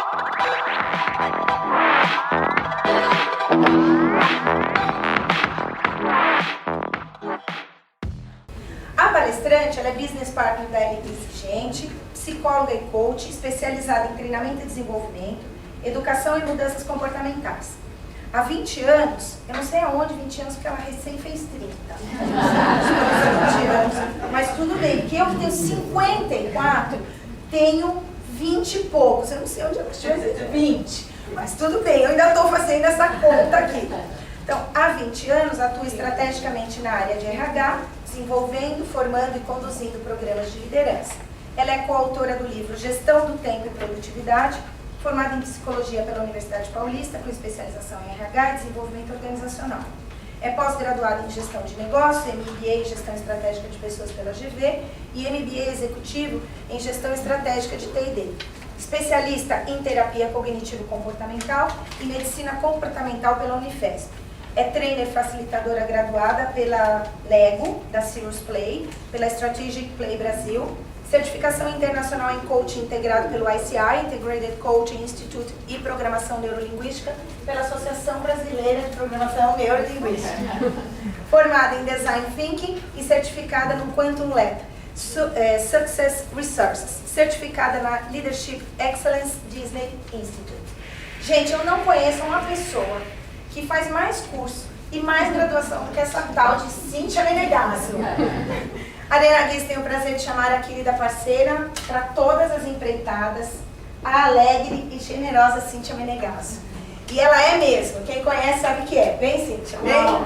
A palestrante, ela é business partner da LP Exigente, psicóloga e coach, especializada em treinamento e desenvolvimento, educação e mudanças comportamentais. Há 20 anos, eu não sei aonde 20 anos, porque ela recém fez 30. 20 anos, mas tudo bem, porque eu que tenho 54, tenho 20 e poucos. Eu não sei onde eu tive 20, mas tudo bem, eu ainda estou fazendo essa conta aqui. Então, há 20 anos, atuo estrategicamente na área de RH, desenvolvendo, formando e conduzindo programas de liderança. Ela é coautora do livro Gestão do Tempo e Produtividade, formada em Psicologia pela Universidade Paulista, com especialização em RH e Desenvolvimento Organizacional. É pós-graduada em Gestão de Negócios, MBA em Gestão Estratégica de Pessoas pela GV e MBA Executivo em Gestão Estratégica de T&D. Especialista em Terapia Cognitivo-Comportamental e Medicina Comportamental pela Unifesp. É trainer facilitadora graduada pela LEGO, da Serious Play, pela Strategic Play Brasil, certificação internacional em coaching integrado pelo ICI, Integrated Coaching Institute e Programação Neurolinguística, pela Associação Brasileira de Programação Neurolinguística. Formada em Design Thinking e certificada no Quantum Lab, Success Resources, certificada na Leadership Excellence Disney Institute. Gente, eu não conheço uma pessoa que faz mais curso e mais graduação do que essa tal de Cíntia Menegasso. Arena Guiz tem o prazer de chamar a querida parceira para todas as empreitadas, a alegre e generosa Cíntia Menegasso. E ela é mesmo, quem conhece sabe que é. Vem, Cíntia, vem. Olha,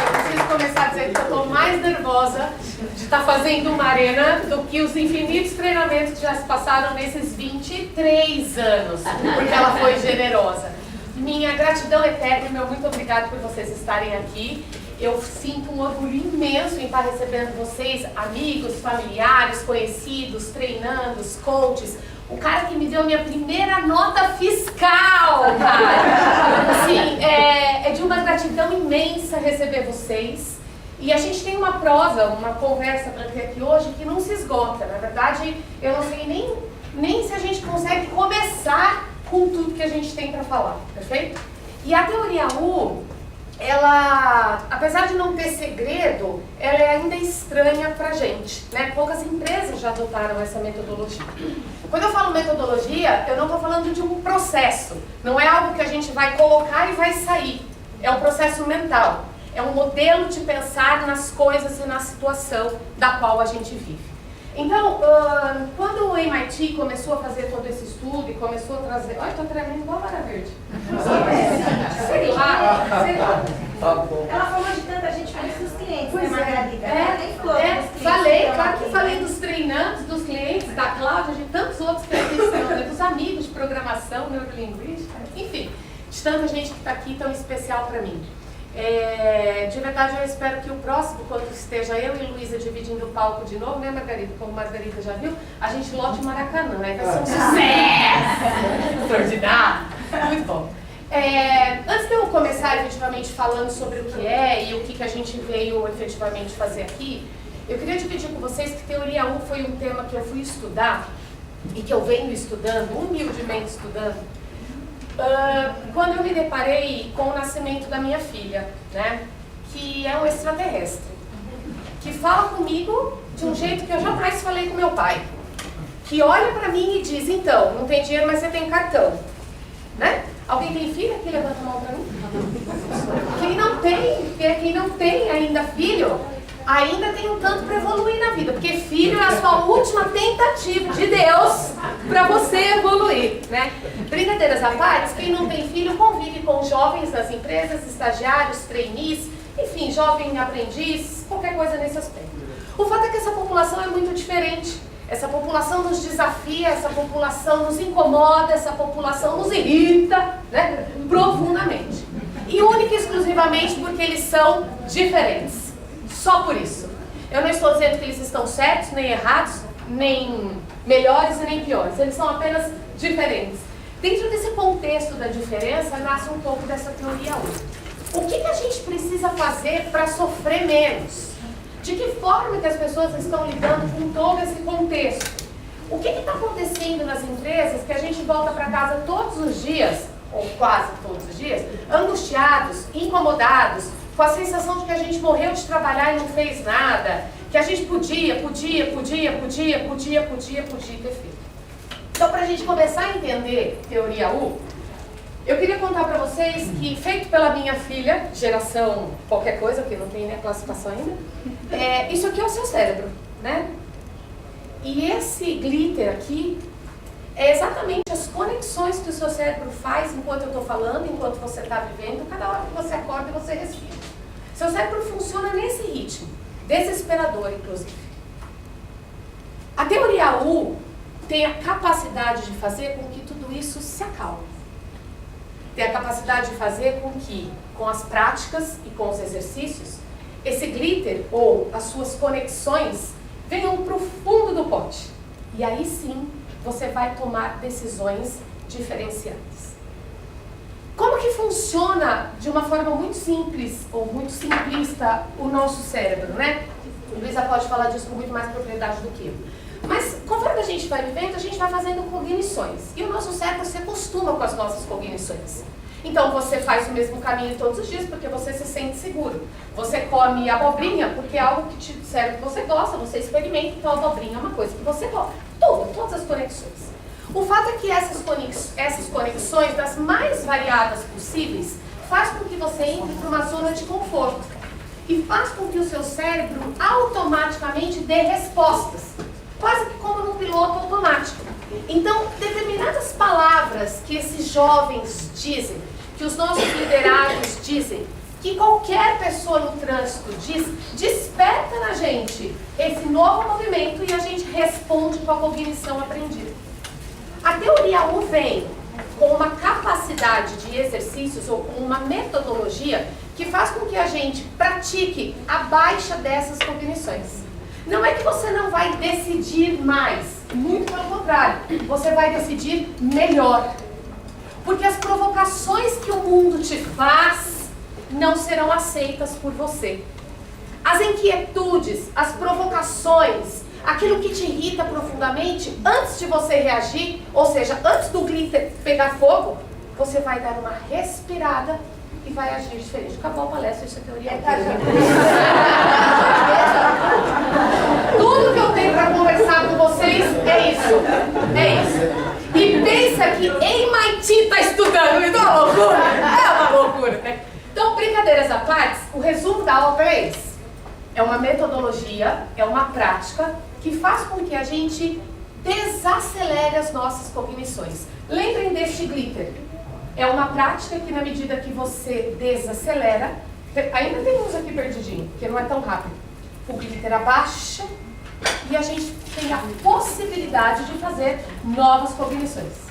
eu preciso começar a dizer que eu estou mais nervosa de estar fazendo uma arena do que os infinitos treinamentos que já se passaram nesses 23 anos, porque ela foi generosa. Minha gratidão eterna e meu muito obrigado por vocês estarem aqui. Eu sinto um orgulho imenso em estar recebendo vocês, amigos, familiares, conhecidos, treinandos, coaches. O cara que me deu a minha primeira nota fiscal, cara. Assim, é de uma gratidão imensa receber vocês. E a gente tem uma prosa, uma conversa para ter aqui hoje que não se esgota. Na verdade, eu não sei nem se a gente consegue começar com tudo que a gente tem para falar, perfeito? E a teoria U, ela, apesar de não ter segredo, ela é ainda estranha pra gente, né? Poucas empresas já adotaram essa metodologia. Quando eu falo metodologia, eu não estou falando de um processo, não é algo que a gente vai colocar e vai sair, é um processo mental, é um modelo de pensar nas coisas e na situação da qual a gente vive. Então, quando o MIT começou a fazer todo esse estudo e começou a trazer... Olha, estou tremendo igual a Vara Verde. Sei lá. Ela falou de tanta gente, falei dos clientes, Pois né, Margarida? Falei, claro que falei dos treinantes, dos clientes, da Cláudia, de tantos outros que aqui estão, né, dos amigos de programação, neurolinguística, enfim, de tanta gente que está aqui tão especial para mim. De verdade, eu espero que o próximo, quando esteja eu e Luísa dividindo o palco de novo, né, Margarida? Como a Margarida já viu, a gente lote o Maracanã, né? Vai ser um sucesso! Extraordinário! Muito bom. Antes de eu começar efetivamente falando sobre o que é e o que a gente veio efetivamente fazer aqui, eu queria dividir com vocês que Teoria 1 foi um tema que eu fui estudar e que eu venho estudando, humildemente estudando, quando eu me deparei com o nascimento da minha filha, né, que é um extraterrestre, que fala comigo de um jeito que eu jamais falei com meu pai, que olha pra mim e diz, então, não tem dinheiro, mas você tem cartão, né? Alguém tem filho aqui? Levanta a mão pra mim. Quem não tem ainda filho, ainda tem um tanto para evoluir na vida, porque filho é a sua última tentativa de Deus para você evoluir, né? Brincadeiras à parte, quem não tem filho convive com jovens das empresas, estagiários, trainees, enfim, jovem aprendiz, qualquer coisa nesse aspecto. O fato é que essa população é muito diferente. Essa população nos desafia, essa população nos incomoda, essa população nos irrita, né, profundamente. E única e exclusivamente porque eles são diferentes. Só por isso. Eu não estou dizendo que eles estão certos, nem errados, nem melhores e nem piores. Eles são apenas diferentes. Dentro desse contexto da diferença, nasce um pouco dessa teoria 1. O que a gente precisa fazer para sofrer menos? De que forma que as pessoas estão lidando com todo esse contexto? O que está acontecendo nas empresas que a gente volta para casa todos os dias, ou quase todos os dias, angustiados, incomodados, com a sensação de que a gente morreu de trabalhar e não fez nada, que a gente podia ter feito. Então, para a gente começar a entender teoria U, eu queria contar para vocês que, feito pela minha filha, geração qualquer coisa, que não tem nem a classificação ainda, isso aqui é o seu cérebro, né? E esse glitter aqui é exatamente as conexões que o seu cérebro faz enquanto eu estou falando, enquanto você está vivendo, cada hora que você acorda e você respira. Seu cérebro funciona nesse ritmo, desesperador, inclusive. A teoria U tem a capacidade de fazer com que tudo isso se acalme. Tem a capacidade de fazer com que, com as práticas e com os exercícios, esse glitter ou as suas conexões venham para o fundo do pote. E aí sim, você vai tomar decisões diferenciadas. Como que funciona, de uma forma muito simples ou muito simplista, o nosso cérebro, né? A Luísa pode falar disso com muito mais propriedade do que eu. Mas, conforme a gente vai vivendo, a gente vai fazendo cognições. E o nosso cérebro se acostuma com as nossas cognições. Então, você faz o mesmo caminho todos os dias porque você se sente seguro. Você come abobrinha porque é algo que te serve, que você gosta, você experimenta, então a abobrinha é uma coisa que você gosta. Todas as conexões. O fato é que essas conexões, das mais variadas possíveis, faz com que você entre para uma zona de conforto. E faz com que o seu cérebro automaticamente dê respostas. Quase que como num piloto automático. Então, determinadas palavras que esses jovens dizem, que os nossos liderados dizem, que qualquer pessoa no trânsito diz, desperta na gente esse novo movimento e a gente responde com a cognição aprendida. A teoria U vem com uma capacidade de exercícios ou com uma metodologia que faz com que a gente pratique a baixa dessas cognições. Não é que você não vai decidir mais, muito pelo contrário, você vai decidir melhor. Porque as provocações que o mundo te faz não serão aceitas por você. As inquietudes, as provocações, aquilo que te irrita profundamente, antes de você reagir, ou seja, antes do glitter pegar fogo, você vai dar uma respirada e vai agir diferente. Acabou a palestra, isso é teoria. Tudo que eu tenho para conversar com vocês é isso. É isso. E pensa que MIT está estudando, isso é uma loucura. É uma loucura, né? Então, brincadeiras à parte, o resumo da obra é esse. É uma metodologia, é uma prática que faz com que a gente desacelere as nossas cognições. Lembrem deste glitter. É uma prática que, na medida que você desacelera, ainda tem uns aqui perdidinho, porque não é tão rápido. O glitter abaixa e a gente tem a possibilidade de fazer novas cognições.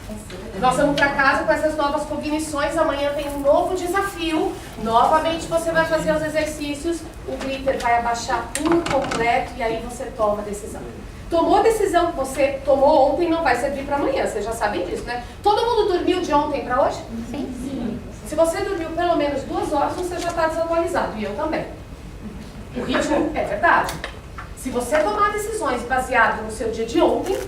Nós vamos para casa com essas novas cognições, amanhã tem um novo desafio, novamente você vai fazer os exercícios, o glitter vai abaixar por completo e aí você toma a decisão. Tomou a decisão que você tomou ontem, não vai servir para amanhã, vocês já sabem disso, né? Todo mundo dormiu de ontem para hoje? Sim. Se você dormiu pelo menos 2 horas, você já está desatualizado, e eu também. O ritmo é verdade. Se você tomar decisões baseadas no seu dia de ontem,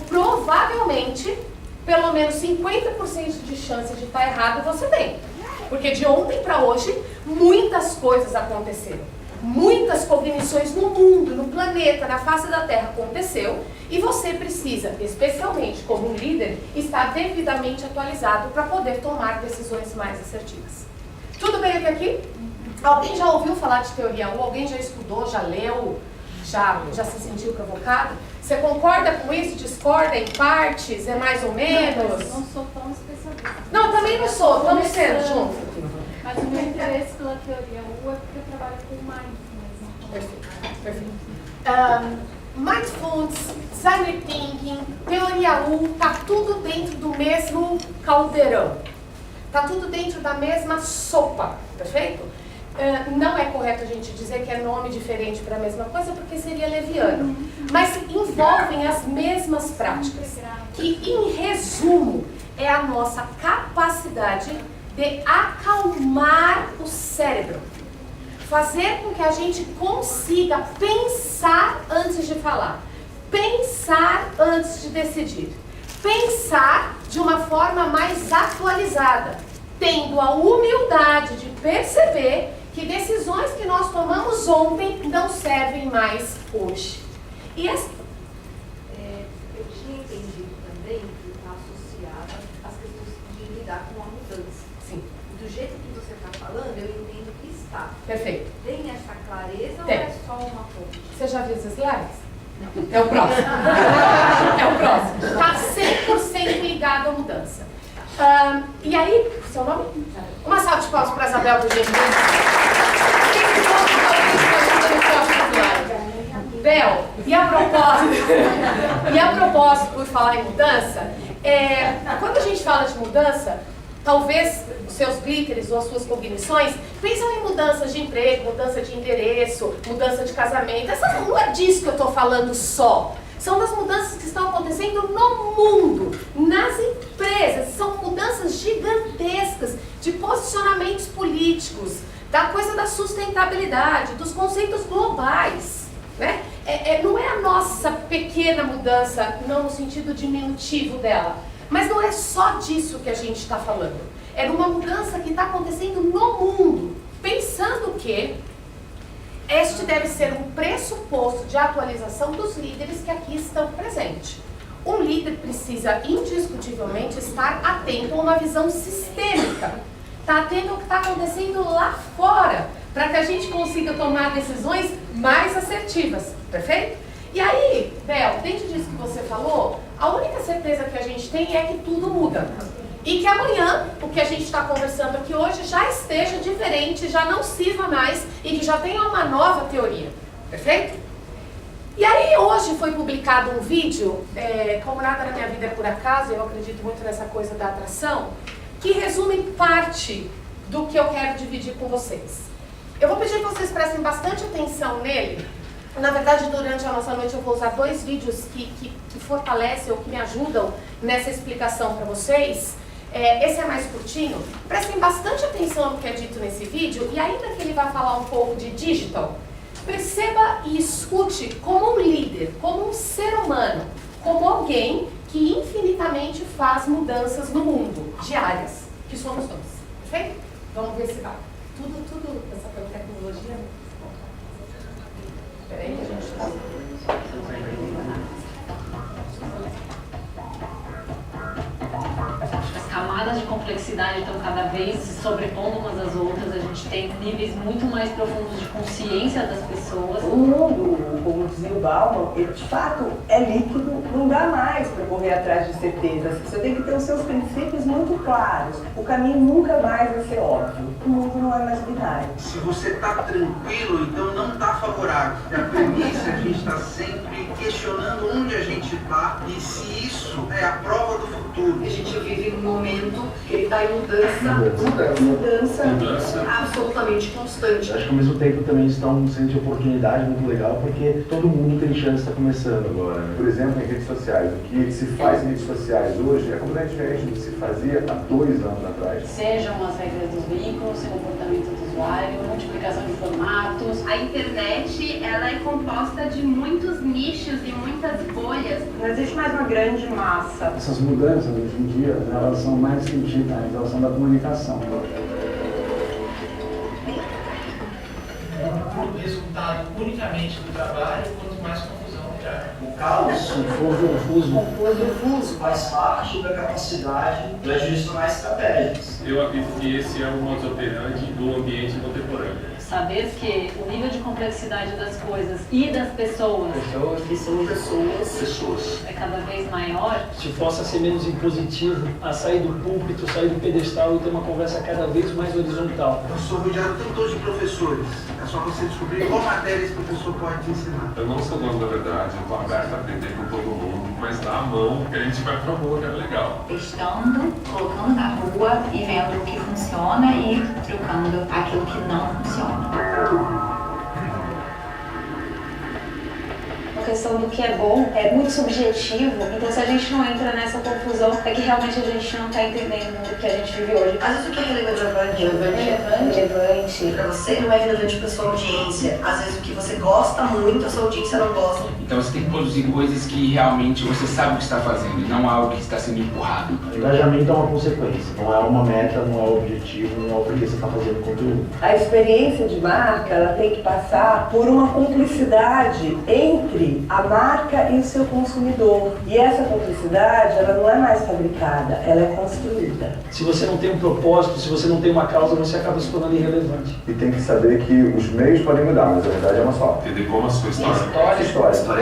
provavelmente, pelo menos 50% de chance de estar errado você tem. Porque de ontem para hoje, muitas coisas aconteceram. Muitas cognições no mundo, no planeta, na face da Terra aconteceu e você precisa, especialmente como um líder, estar devidamente atualizado para poder tomar decisões mais assertivas. Tudo bem até aqui? Alguém já ouviu falar de teoria U? Alguém já estudou, já leu, já se sentiu provocado? Você concorda com isso? Discorda em partes? É mais ou menos? Eu não sou tão especialista. Não, também não sou. Estamos sendo juntos. Mas o meu interesse pela teoria U é porque eu trabalho com mindfulness. Perfeito. Mindfulness, design thinking, teoria U, tá tudo dentro do mesmo caldeirão. Tá tudo dentro da mesma sopa, perfeito? Não é correto a gente dizer que é nome diferente para a mesma coisa, porque seria leviano. Mas envolvem as mesmas práticas, que em resumo é a nossa capacidade de acalmar o cérebro. fazer com que a gente consiga pensar antes de falar, pensar antes de decidir, pensar de uma forma mais atualizada, tendo a humildade de perceber que decisões que nós tomamos ontem não servem mais hoje. E essa... Eu tinha entendido também que está associada às questões de lidar com a mudança. Sim. Do jeito que você está falando, eu entendo que está. Perfeito. Tem essa clareza Tem. ou é só uma ponte? Você já viu esses slides? Não. É o próximo. É o próximo. Está 100% ligado à mudança. E aí, seu nome? Uma salva de palmas para a Isabel, por gentileza. Bel, e a propósito, por falar em mudança, quando a gente fala de mudança, talvez os seus glitters ou as suas cognições pensam em mudanças de emprego, mudança de endereço, mudança de casamento. Não é disso que eu estou falando só. São das mudanças que estão acontecendo no mundo, nas empresas. São mudanças gigantescas de posicionamentos políticos, da coisa da sustentabilidade, dos conceitos globais, né? Não é a nossa pequena mudança, não no sentido diminutivo dela, mas não é só disso que a gente está falando. É uma mudança que está acontecendo no mundo, pensando que este deve ser um pressuposto de atualização dos líderes que aqui estão presentes. Um líder precisa indiscutivelmente estar atento a uma visão sistêmica, estar atento ao que está acontecendo lá fora, para que a gente consiga tomar decisões mais assertivas, perfeito? E aí, Bel, dentro disso que você falou, a única certeza que a gente tem é que tudo muda. E que amanhã, o que a gente está conversando aqui hoje, já esteja diferente, já não sirva mais e que já tenha uma nova teoria, perfeito? E aí hoje foi publicado um vídeo, como nada na minha vida é por acaso, eu acredito muito nessa coisa da atração, que resume parte do que eu quero dividir com vocês. Eu vou pedir que vocês prestem bastante atenção nele. Na verdade, durante a nossa noite eu vou usar 2 vídeos que fortalecem ou que me ajudam nessa explicação para vocês. Esse é mais curtinho. Prestem bastante atenção no que é dito nesse vídeo e ainda que ele vai falar um pouco de digital, perceba e escute como um líder, como um ser humano, como alguém que infinitamente faz mudanças no mundo, diárias, que somos nós. Perfeito? Vamos ver se vai. Tudo essa pela tecnologia. Espera aí que a gente está... As camadas de complexidade estão cada vez se sobrepondo umas às outras, a gente tem níveis muito mais profundos de consciência das pessoas. O mundo, como dizia o Bauman, ele de fato é líquido, não dá mais para correr atrás de certezas. Você tem que ter os seus princípios muito claros. O caminho nunca mais vai ser óbvio. O mundo não é mais binário. Se você está tranquilo, então não está favorável. A premissa é a gente está sempre questionando onde a gente está e se isso é a prova do futuro. A gente vive num momento que ele está em mudança absolutamente constante. Acho que ao mesmo tempo também está um centro de oportunidade muito legal, porque todo mundo tem chance de estar começando agora, né? Por exemplo, em redes sociais. O que se faz em redes sociais hoje é completamente diferente do que se fazia há 2 anos atrás. Sejam as regras dos veículos, seu comportamento do usuário, multiplicação de formatos. A internet, ela é composta de muitos nichos e muitas bolhas. Não existe mais uma grande massa. Essas mudanças hoje em dia, elas são mais sentidas, elas são da comunicação. O resultado unicamente do trabalho, quanto mais confusão criar. O caos, confuso, faz parte da capacidade para gestionar estratégias. Eu acredito que esse é o modus operandi do ambiente contemporâneo. Saber que o nível de complexidade das coisas e das pessoas é cada vez maior. Se possa ser menos impositivo a sair do púlpito, sair do pedestal e ter uma conversa cada vez mais horizontal. Eu sou rodeado o tempo todo de professores. É só você descobrir qual matéria esse professor pode te ensinar. Eu não sou dono da verdade, eu estou aberto a aprender com todo mundo, mas dá a mão que a gente vai pra rua, que é legal. Testando, colocando na rua e vendo o que funciona e trocando aquilo que não funciona. questão do que é bom é muito subjetivo, então se a gente não entra nessa confusão, é que realmente a gente não está entendendo o que a gente vive hoje. Às vezes o que é relevante para você não é relevante para sua audiência. Às vezes o que você gosta muito, a sua audiência não gosta. Então você tem que produzir coisas que realmente você sabe o que está fazendo, e não algo que está sendo empurrado. O engajamento é uma consequência, não é uma meta, não é o objetivo, não é o que você está fazendo conteúdo. A experiência de marca, ela tem que passar por uma cumplicidade entre a marca e o seu consumidor. E essa cumplicidade, ela não é mais fabricada, ela é construída. Se você não tem um propósito, se você não tem uma causa, você acaba se tornando irrelevante. E tem que saber que os meios podem mudar, mas a verdade é uma só. Entender como a sua história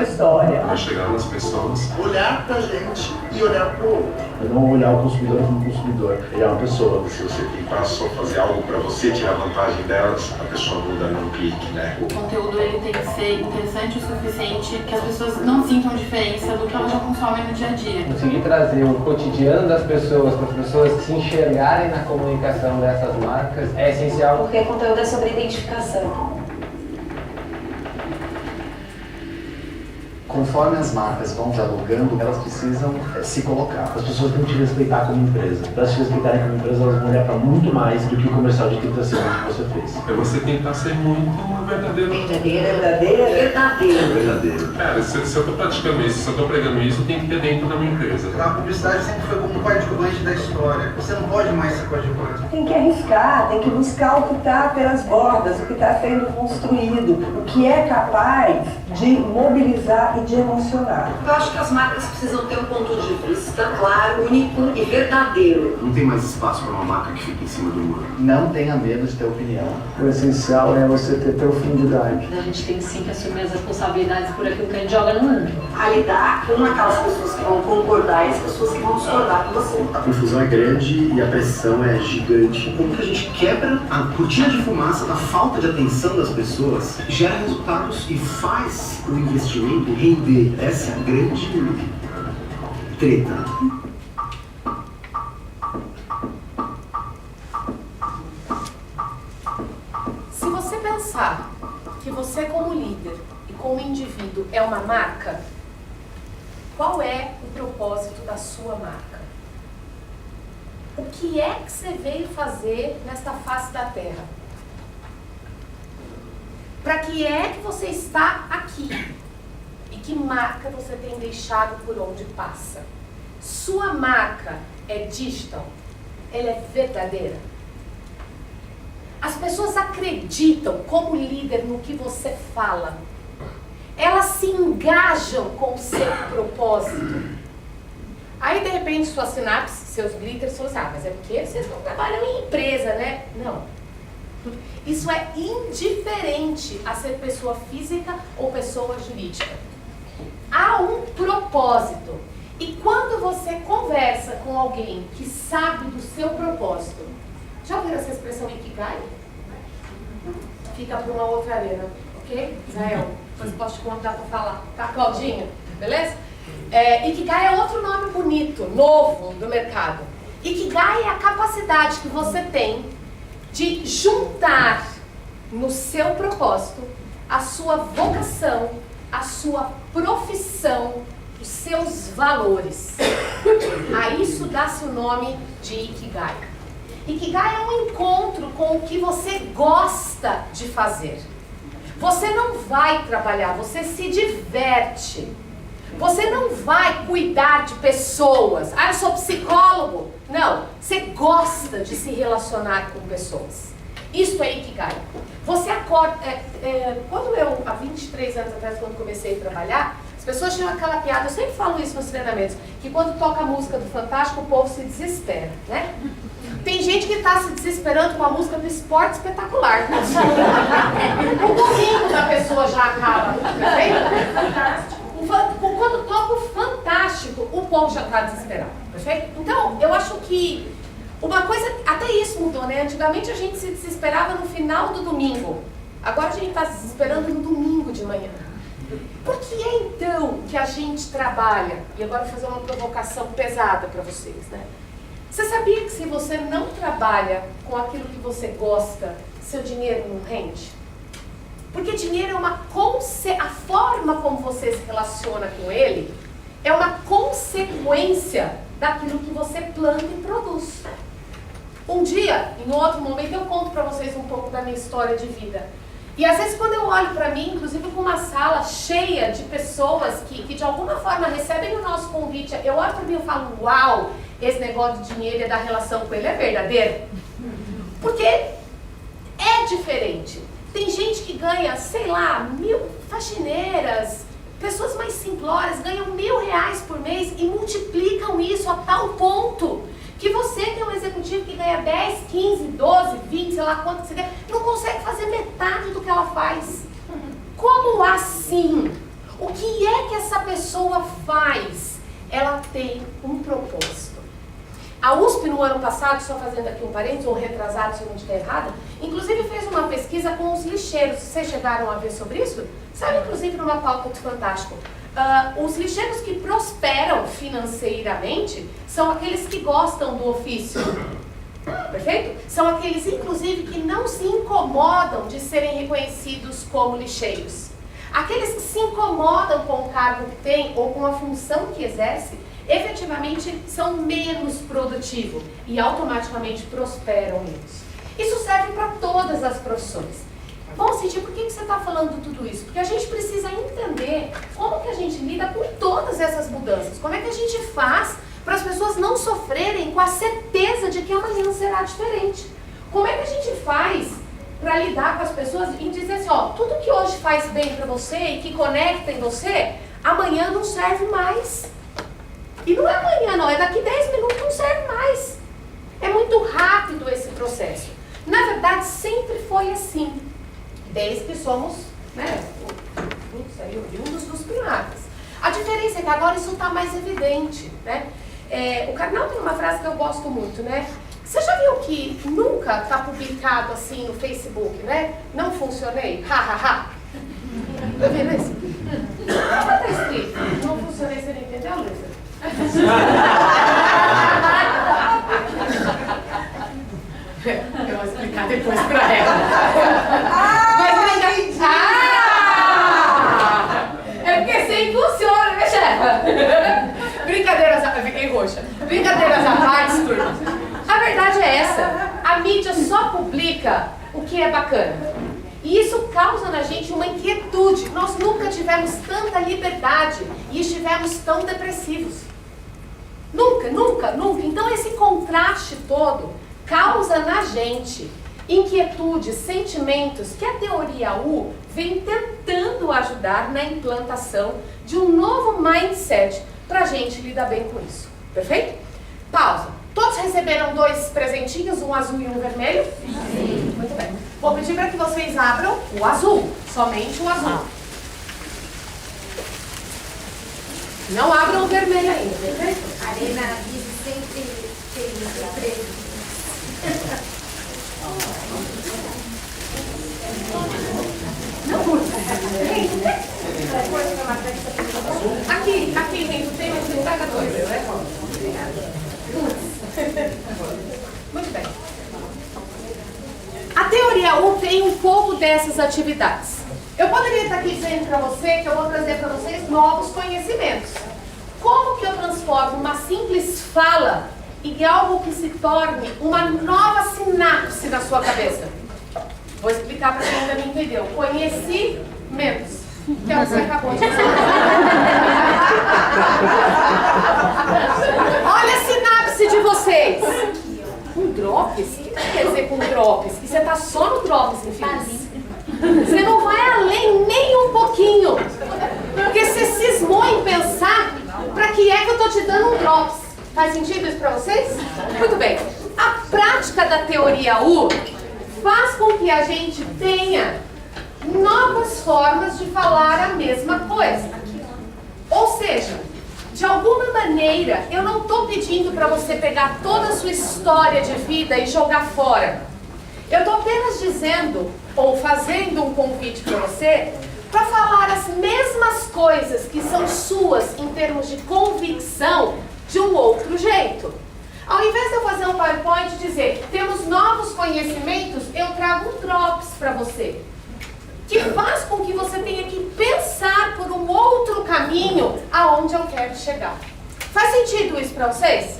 História. vai chegar nas pessoas. Olhar pra gente e olhar pro outro. Não olhar o consumidor como consumidor, ele é uma pessoa. Se você tentar só fazer algo para você tirar vantagem delas, a pessoa muda num clique, né? O conteúdo ele tem que ser interessante o suficiente que as pessoas não sintam diferença do que elas já consomem no dia a dia. Conseguir trazer o cotidiano das pessoas, para as pessoas se enxergarem na comunicação dessas marcas, é essencial. Porque o conteúdo é sobre identificação. Conforme as marcas vão dialogando, elas precisam se colocar. As pessoas têm que te respeitar como empresa. Para te respeitarem como empresa, elas vão olhar para muito mais do que o comercial de 30 segundos que você fez. É você tentar ser muito verdadeiro. Verdadeiro. Cara, se eu estou praticando isso, se eu estou pregando isso, tem que ter dentro da minha empresa. A publicidade sempre foi como um coadjuvante da história. Você não pode mais ser coadjuvante. Tem que arriscar, tem que buscar o que está pelas bordas, o que está sendo construído, o que é capaz de mobilizar e de emocionar. Eu acho que as marcas precisam ter um ponto de vista claro, único e verdadeiro. Não tem mais espaço para uma marca que fique em cima do muro. Não tenha medo de ter opinião. O essencial é você ter profundidade. A gente tem sim que assumir as responsabilidades por aquilo que a gente joga no mundo. A lidar com aquelas pessoas que vão concordar e as pessoas que vão discordar com você. A confusão é grande e a pressão é gigante. Como que a gente quebra a cortina de fumaça da falta de atenção das pessoas, gera resultados e faz o investimento render? Essa é a grande treta. Se você pensar que você como líder e como indivíduo é uma marca, qual é o propósito da sua marca? O que é que você veio fazer nesta face da Terra? Para que é que você está aqui? E que marca você tem deixado por onde passa? Sua marca é digital? Ela é verdadeira? As pessoas acreditam como líder no que você fala. Elas se engajam com o seu propósito. Aí, de repente, suas sinapses, seus glitters, mas é porque vocês não trabalham em empresa, né? Não. Isso é indiferente a ser pessoa física ou pessoa jurídica. Há um propósito. E quando você conversa com alguém que sabe do seu propósito, já ouviram essa expressão Ikigai? Fica para uma outra arena, ok? Israel, depois posso te contar para falar. Tá, Claudinha? Beleza? Ikigai é outro nome bonito, novo do mercado. Ikigai é a capacidade que você tem de juntar no seu propósito a sua vocação, a sua profissão, os seus valores. A isso dá-se o nome de Ikigai. Ikigai é um encontro com o que você gosta de fazer. Você não vai trabalhar, você se diverte. Você não vai cuidar de pessoas. Ah, eu sou psicólogo. Não, você gosta de se relacionar com pessoas. Isso é Ikigai. Você acorda... quando eu, há 23 anos atrás, quando comecei a trabalhar, as pessoas tinham aquela piada, eu sempre falo isso nos treinamentos, que quando toca a música do Fantástico, o povo se desespera, né? Tem gente que está se desesperando com a música do Esporte Espetacular. O domingo da pessoa já acaba, perfeito? Quando toca o Fantástico, o povo já está desesperado, perfeito? Então, eu acho que uma coisa, até isso mudou, né? Antigamente a gente se desesperava no final do domingo. Agora a gente está se desesperando no domingo de manhã. Por que é então que a gente trabalha? E agora eu vou fazer uma provocação pesada para vocês, né? Você sabia que se você não trabalha com aquilo que você gosta, seu dinheiro não rende? Porque dinheiro é a forma como você se relaciona com ele é uma consequência daquilo que você planta e produz. Um dia, em outro momento, eu conto para vocês um pouco da minha história de vida. E às vezes quando eu olho para mim, inclusive com uma sala cheia de pessoas que de alguma forma recebem o nosso convite, eu olho para mim e falo, uau, esse negócio de dinheiro e da relação com ele é verdadeiro. Porque é diferente. Tem gente que ganha, sei lá, 1000 faxineiras, pessoas mais simplórias ganham R$1.000 por mês e multiplicam isso a tal ponto que você que é um executivo que ganha 10, 15, 12, 20, sei lá quanto que você ganha, não consegue fazer metade do que ela faz. Como assim? O que é que essa pessoa faz? Ela tem um propósito. A USP no ano passado, só fazendo aqui um parênteses, ou retrasado se eu não estiver errada, inclusive fez uma pesquisa com os lixeiros. Vocês chegaram a ver sobre isso? Sabe, inclusive numa pauta do Fantástico. Os lixeiros que prosperam financeiramente são aqueles que gostam do ofício. Perfeito? São aqueles, inclusive, que não se incomodam de serem reconhecidos como lixeiros. Aqueles que se incomodam com o cargo que têm ou com a função que exerce, efetivamente são menos produtivos e automaticamente prosperam menos. Isso serve para todas as profissões. Bom, Cintia, por que você está falando tudo isso? Porque a gente precisa entender como que a gente lida com todas essas mudanças. Como é que a gente faz para as pessoas não sofrerem com a certeza de que amanhã será diferente? Como é que a gente faz para lidar com as pessoas e dizer assim, ó, tudo que hoje faz bem para você e que conecta em você, amanhã não serve mais. E não é amanhã não, é daqui 10 minutos não serve mais. É muito rápido esse processo. Na verdade, sempre foi assim. Desde que somos, né, oriundos dos primatas. A diferença é que agora isso está mais evidente, né? O Karnal tem uma frase que eu gosto muito, né? Você já viu que nunca está publicado assim no Facebook, né? Não funcionei, ha, ha, ha. Tá vendo isso? Não está escrito, não funcionei, você não entendeu, Luísa? Eu vou explicar depois pra ela. É porque você funciona, né, chefa? Brincadeiras, fiquei roxa. Brincadeiras à parte, turma. A verdade é essa. A mídia só publica o que é bacana. E isso causa na gente uma inquietude. Nós nunca tivemos tanta liberdade e estivemos tão depressivos. Nunca, nunca, nunca. Então esse contraste todo causa na gente inquietudes, sentimentos que a teoria U vem tentando ajudar na implantação de um novo mindset para a gente lidar bem com isso. Perfeito? Pausa. Todos receberam 2 presentinhos, um azul e um vermelho? Sim. Muito bem. Vou pedir para que vocês abram o azul, somente o azul. Não abram o vermelho ainda, perfeito? Arena vive sempre feliz e preso. Aqui, gente, tem um traga 2, né? Muito bem. A teoria U tem um pouco dessas atividades. Eu poderia estar aqui dizendo para você que eu vou trazer para vocês novos conhecimentos. Como que eu transformo uma simples fala em algo que se torne uma nova sinapse na sua cabeça? Vou explicar para quem ainda não entendeu. Conhecimentos. Que é o que você acabou de dizer. Olha a sinapse de vocês. Um drops? O que quer dizer com drops? Que você está só no drops, enfim. Você não vai além nem um pouquinho. Porque você cismou em pensar para que é que eu estou te dando um drops. Faz sentido isso para vocês? Muito bem. A prática da teoria U faz com que a gente tenha novas formas de falar a mesma coisa. Ou seja, de alguma maneira, eu não estou pedindo para você pegar toda a sua história de vida e jogar fora. Eu estou apenas dizendo, ou fazendo um convite para você, para falar as mesmas coisas que são suas em termos de convicção de um outro jeito. Ao invés de eu fazer um PowerPoint e dizer, temos novos conhecimentos, eu trago um drops para você. Que faz com que você tenha que pensar por um outro caminho caminho aonde eu quero chegar. Faz sentido isso para vocês?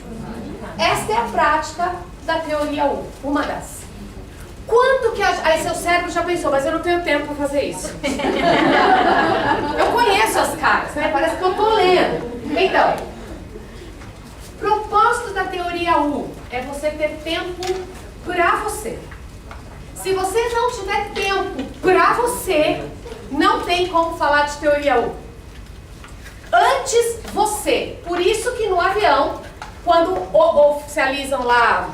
Esta é a prática da teoria U, uma das. Quanto que... Aí seu cérebro já pensou, mas eu não tenho tempo para fazer isso. Eu conheço as caras, né? Parece que eu tô lendo. Então, propósito da teoria U é você ter tempo para você. Se você não tiver tempo para você, não tem como falar de teoria U. Antes você. Por isso que no avião, quando oficializam lá,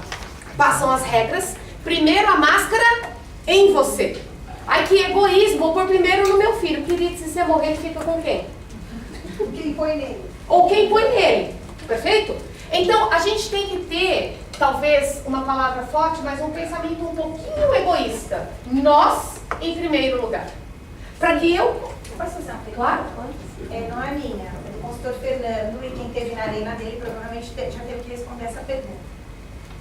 passam as regras, primeiro a máscara em você. Ai, que egoísmo, vou pôr primeiro no meu filho. Querido, se você morrer, fica com quem? Quem põe nele. Ou quem põe nele. Perfeito? Então, a gente tem que ter, talvez, uma palavra forte, mas um pensamento um pouquinho egoísta. Nós, em primeiro lugar. Para que eu... Posso fazer uma pergunta? Claro. Não é minha. É do consultor Fernando, e quem teve na arena dele provavelmente já teve que responder essa pergunta.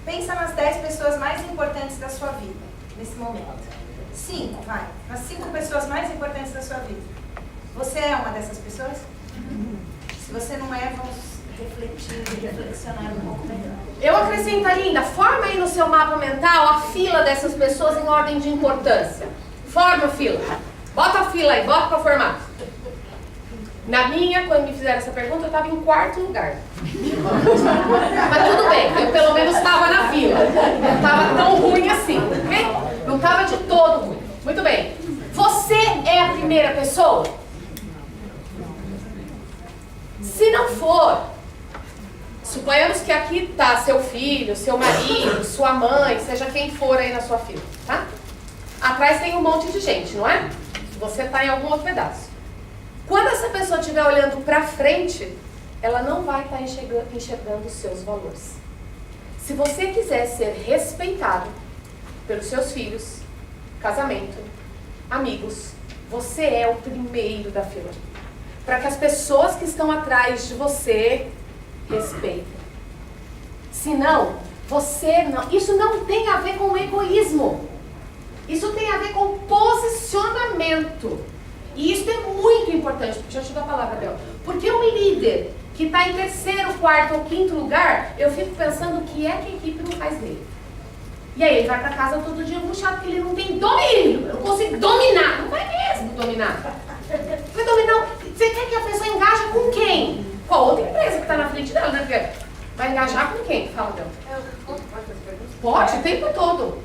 Pensa nas 10 pessoas mais importantes da sua vida, nesse momento. 5, vai. Nas 5 pessoas mais importantes da sua vida. Você é uma dessas pessoas? Se você não é, vamos refletir e reflexionar um pouco melhor. Eu acrescentaria ainda, forma aí no seu mapa mental a fila dessas pessoas em ordem de importância. Forma a fila. Bota a fila aí, bota pra formar. Na minha, quando me fizeram essa pergunta, eu estava em 4º lugar. Mas tudo bem, eu pelo menos estava na fila. Não estava tão ruim assim, ok? Não estava de todo ruim. Muito bem. Você é a primeira pessoa? Se não for, suponhamos que aqui está seu filho, seu marido, sua mãe, seja quem for aí na sua fila, tá? Atrás tem um monte de gente, não é? Você está em algum outro pedaço. Quando essa pessoa estiver olhando para frente, ela não vai estar enxergando os seus valores. Se você quiser ser respeitado pelos seus filhos, casamento, amigos, você é o primeiro da fila. Para que as pessoas que estão atrás de você respeitem. Senão, você não... Isso não tem a ver com egoísmo. Isso tem a ver com posicionamento. E isso é muito importante. Deixa eu te dar a palavra, Bel. Porque um líder que está em 3º, 4º ou 5º lugar, eu fico pensando o que é que a equipe não faz dele. E aí ele vai para casa todo dia angustiado porque ele não tem domínio. Eu não consigo dominar. Não vai mesmo dominar. Vai dominar. Você quer que a pessoa engaja com quem? Com a outra empresa que está na frente dela, né? Porque vai engajar com quem? Fala, Bel. Pode fazer perguntas? Pode, o tempo todo.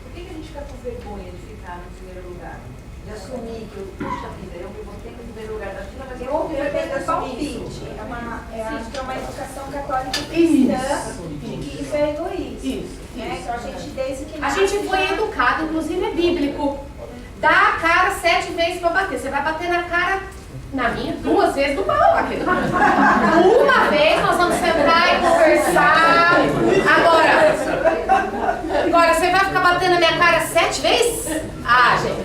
Por que a gente fica com vergonha de ficar no primeiro lugar? De assumir que eu, puxa vida, eu me botei no primeiro lugar da fila, mas eu não tenho que assumir isso. Acho que é uma educação católica cristã de que isso é egoísmo. Isso. Então a gente desde que A gente foi educado, inclusive é bíblico. Dá a cara 7 vezes para bater. Você vai bater na cara, na minha, 2 vezes no pau. Uma vez nós vamos sentar e conversar. Agora você vai ficar batendo na minha cara 7 vezes? Ah, gente.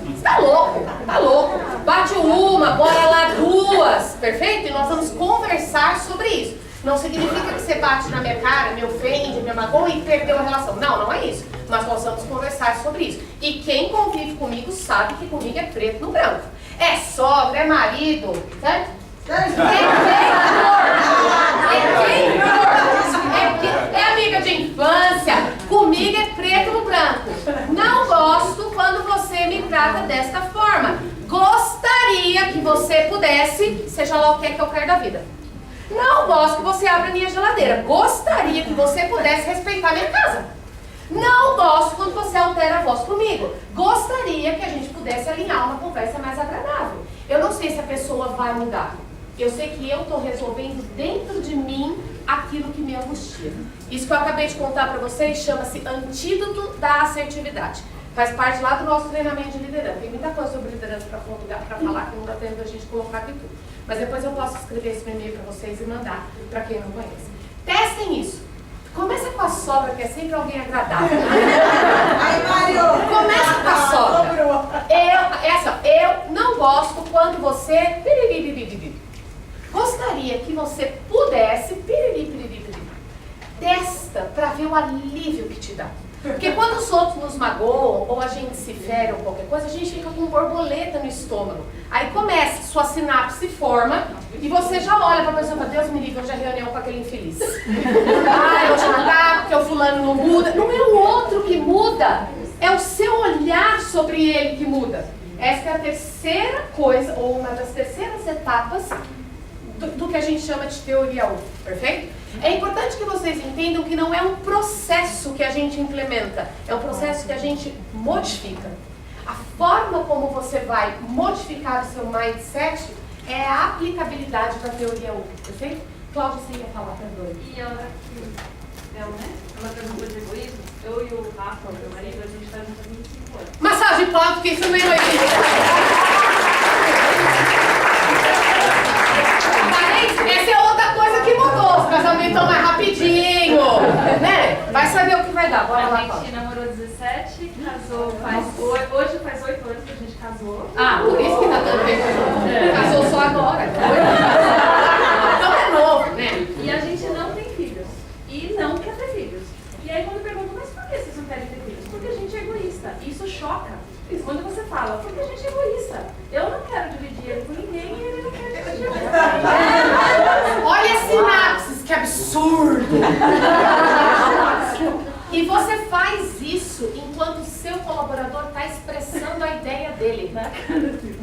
Você tá louco, tá louco. Bate uma, bora lá 2, perfeito? E nós vamos conversar sobre isso. Não significa que você bate na minha cara, me ofende, me magoa e perdeu a relação. Não, não é isso. Mas nós vamos conversar sobre isso. E quem convive comigo sabe que comigo é preto no branco. É sogra, é marido, certo? É amiga de infância. Comigo é preto no branco. Não gosto quando você me trata desta forma. Gostaria que você pudesse, seja lá o que é que eu quero da vida. Não gosto que você abra minha geladeira. Gostaria que você pudesse respeitar minha casa. Não gosto quando você altera a voz comigo. Gostaria que a gente pudesse alinhar uma conversa mais agradável. Eu não sei se a pessoa vai mudar. Eu sei que eu estou resolvendo dentro de mim aquilo que me angustia. Isso que eu acabei de contar para vocês chama-se antídoto da assertividade. Faz parte lá do nosso treinamento de liderança. Tem muita coisa sobre liderança para falar que não dá tempo da gente colocar aqui tudo. Mas depois eu posso escrever esse e-mail para vocês e mandar para quem não conhece. Testem isso. Começa com a sogra, que é sempre alguém agradável. Ai, Mário! Começa com a sogra. Eu não gosto quando você... Gostaria que você pudesse... Testa para ver o alívio que te dá. Porque quando os outros nos magoam, ou a gente se fere ou qualquer coisa, a gente fica com borboleta no estômago. Aí começa, sua sinapse se forma e você já olha pra pessoa e fala, Deus me livre, hoje é reunião com aquele infeliz. Ah, hoje não dá, porque o fulano não muda. Não é o outro que muda, é o seu olhar sobre ele que muda. Essa é a terceira coisa, ou uma das terceiras etapas do que a gente chama de teoria 1, perfeito? É importante que vocês entendam que não é um processo que a gente implementa, é um processo que a gente modifica. A forma como você vai modificar o seu mindset é a aplicabilidade da teoria 1, perfeito? Cláudia, você ia falar, perdoe. E a hora que ela perguntou de egoísmo, eu e o Rafa, meu marido, a gente está junto há 25 anos. Massagem plano, porque isso meio aí. Essa é outra coisa que mudou, os casamentos estão mais rapidinho, né? Vai saber o que vai dar, bora lá. A gente namorou 17, casou hoje faz 8 anos que a gente casou. Ah, por isso que tá dando tempo. Casou só agora. Então é novo, né? E a gente não tem filhos. E não quer ter filhos. E aí quando perguntam, mas por que vocês não querem ter filhos? Porque a gente é egoísta. Isso choca. Quando você fala, porque a gente é egoísta. Eu não quero dividir ele com ninguém e ele não quer dividir ele. Olha as sinapses, que absurdo! E você faz isso enquanto o seu colaborador está expressando a ideia dele.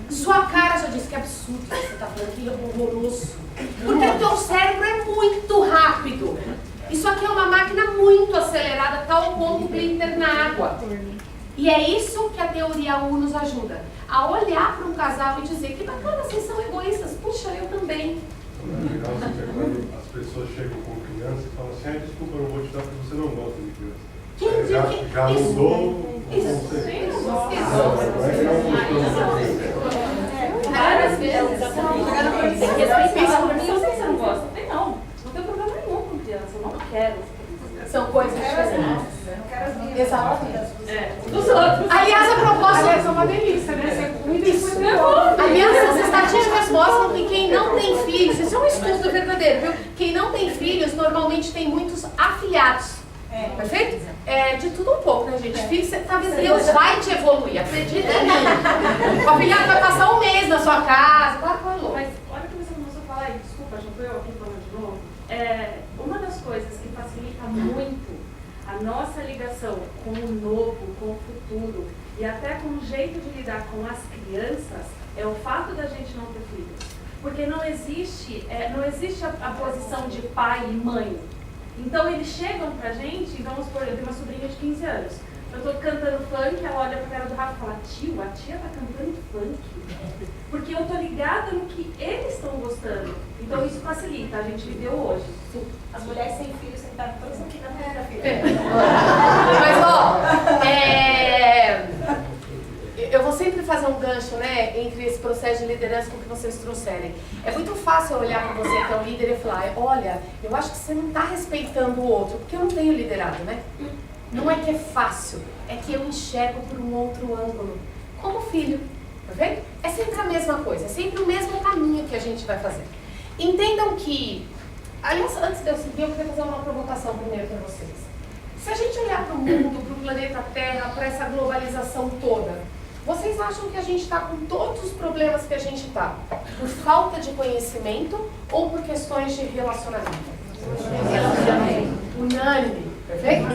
Sua cara já disse que absurdo que você está falando, que horroroso. Porque o teu cérebro é muito rápido. Isso aqui é uma máquina muito acelerada, tal como o glitter na água. E é isso que a teoria 1 nos ajuda. A olhar para um casal e dizer, que bacana, vocês são egoístas. Puxa, eu também. Quando as pessoas chegam com criança e falam assim, desculpa, eu não vou te dar porque você não gosta de criança. Quem diz já mudou o conceito. Várias vezes. Você não gosta? Não tem problema nenhum com criança, eu não quero. São coisas diferentes. Exatamente. Dos outros. Aliás, a proposta é uma delícia, né? Você cuida e isso. cuida. Aliás, as estatísticas mostram que quem não tem filhos, isso é um estudo verdadeiro, viu? Quem não tem filhos normalmente tem muitos afilhados. Perfeito? De tudo um pouco, né, gente? Filho, talvez Deus vai te evoluir, acredita em mim. O afilhado vai passar um mês na sua casa, claro que falou. Mas olha que você começou a falar aí, desculpa, já estou eu aqui falando de novo. Uma das coisas que facilita muito a nossa ligação com o novo, com o futuro e até com o jeito de lidar com as crianças é o fato da gente não ter filhos. Porque não existe a posição de pai e mãe. Então eles chegam pra gente, e vamos supor, eu tenho uma sobrinha de 15 anos. Eu tô cantando funk, ela olha pra cara do Rafa e fala, tio, a tia tá cantando funk. Porque eu tô ligada no que eles estão gostando. Então isso facilita, a gente viveu hoje. As mulheres sem filhos sentaram todas aqui na primeira-feira. Mas ó, eu vou sempre fazer um gancho, né, entre esse processo de liderança com o que vocês trouxerem. É muito fácil eu olhar para você que é um líder e falar, olha, eu acho que você não está respeitando o outro, porque eu não tenho liderado, né? Não é que é fácil, é que eu enxergo por um outro ângulo, como filho, tá vendo? É sempre a mesma coisa, é sempre o mesmo caminho que a gente vai fazer. Entendam que, aliás, antes de eu seguir, eu queria fazer uma provocação primeiro para vocês. Se a gente olhar para o mundo, para o planeta Terra, para essa globalização toda, vocês acham que a gente está com todos os problemas que a gente está por falta de conhecimento ou por questões de relacionamento? Unânime, perfeito?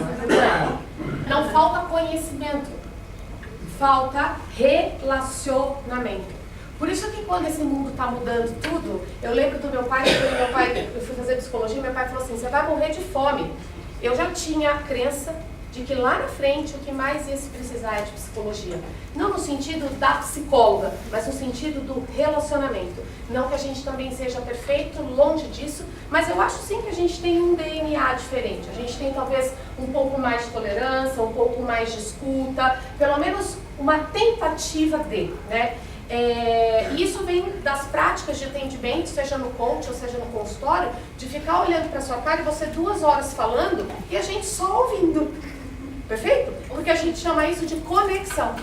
Não falta conhecimento, falta relacionamento. Por isso que quando esse mundo está mudando tudo, eu lembro do meu pai, eu fui fazer psicologia, meu pai falou assim, você vai morrer de fome. Eu já tinha a crença de que lá na frente o que mais ia se precisar é de psicologia. Não no sentido da psicóloga, mas no sentido do relacionamento. Não que a gente também seja perfeito, longe disso, mas eu acho sim que a gente tem um DNA diferente. A gente tem talvez um pouco mais de tolerância, um pouco mais de escuta, pelo menos uma tentativa de, né? E isso vem das práticas de atendimento, seja no coach ou seja no consultório, de ficar olhando para sua cara e você 2 horas falando e a gente só ouvindo. Perfeito? Porque a gente chama isso de conexão.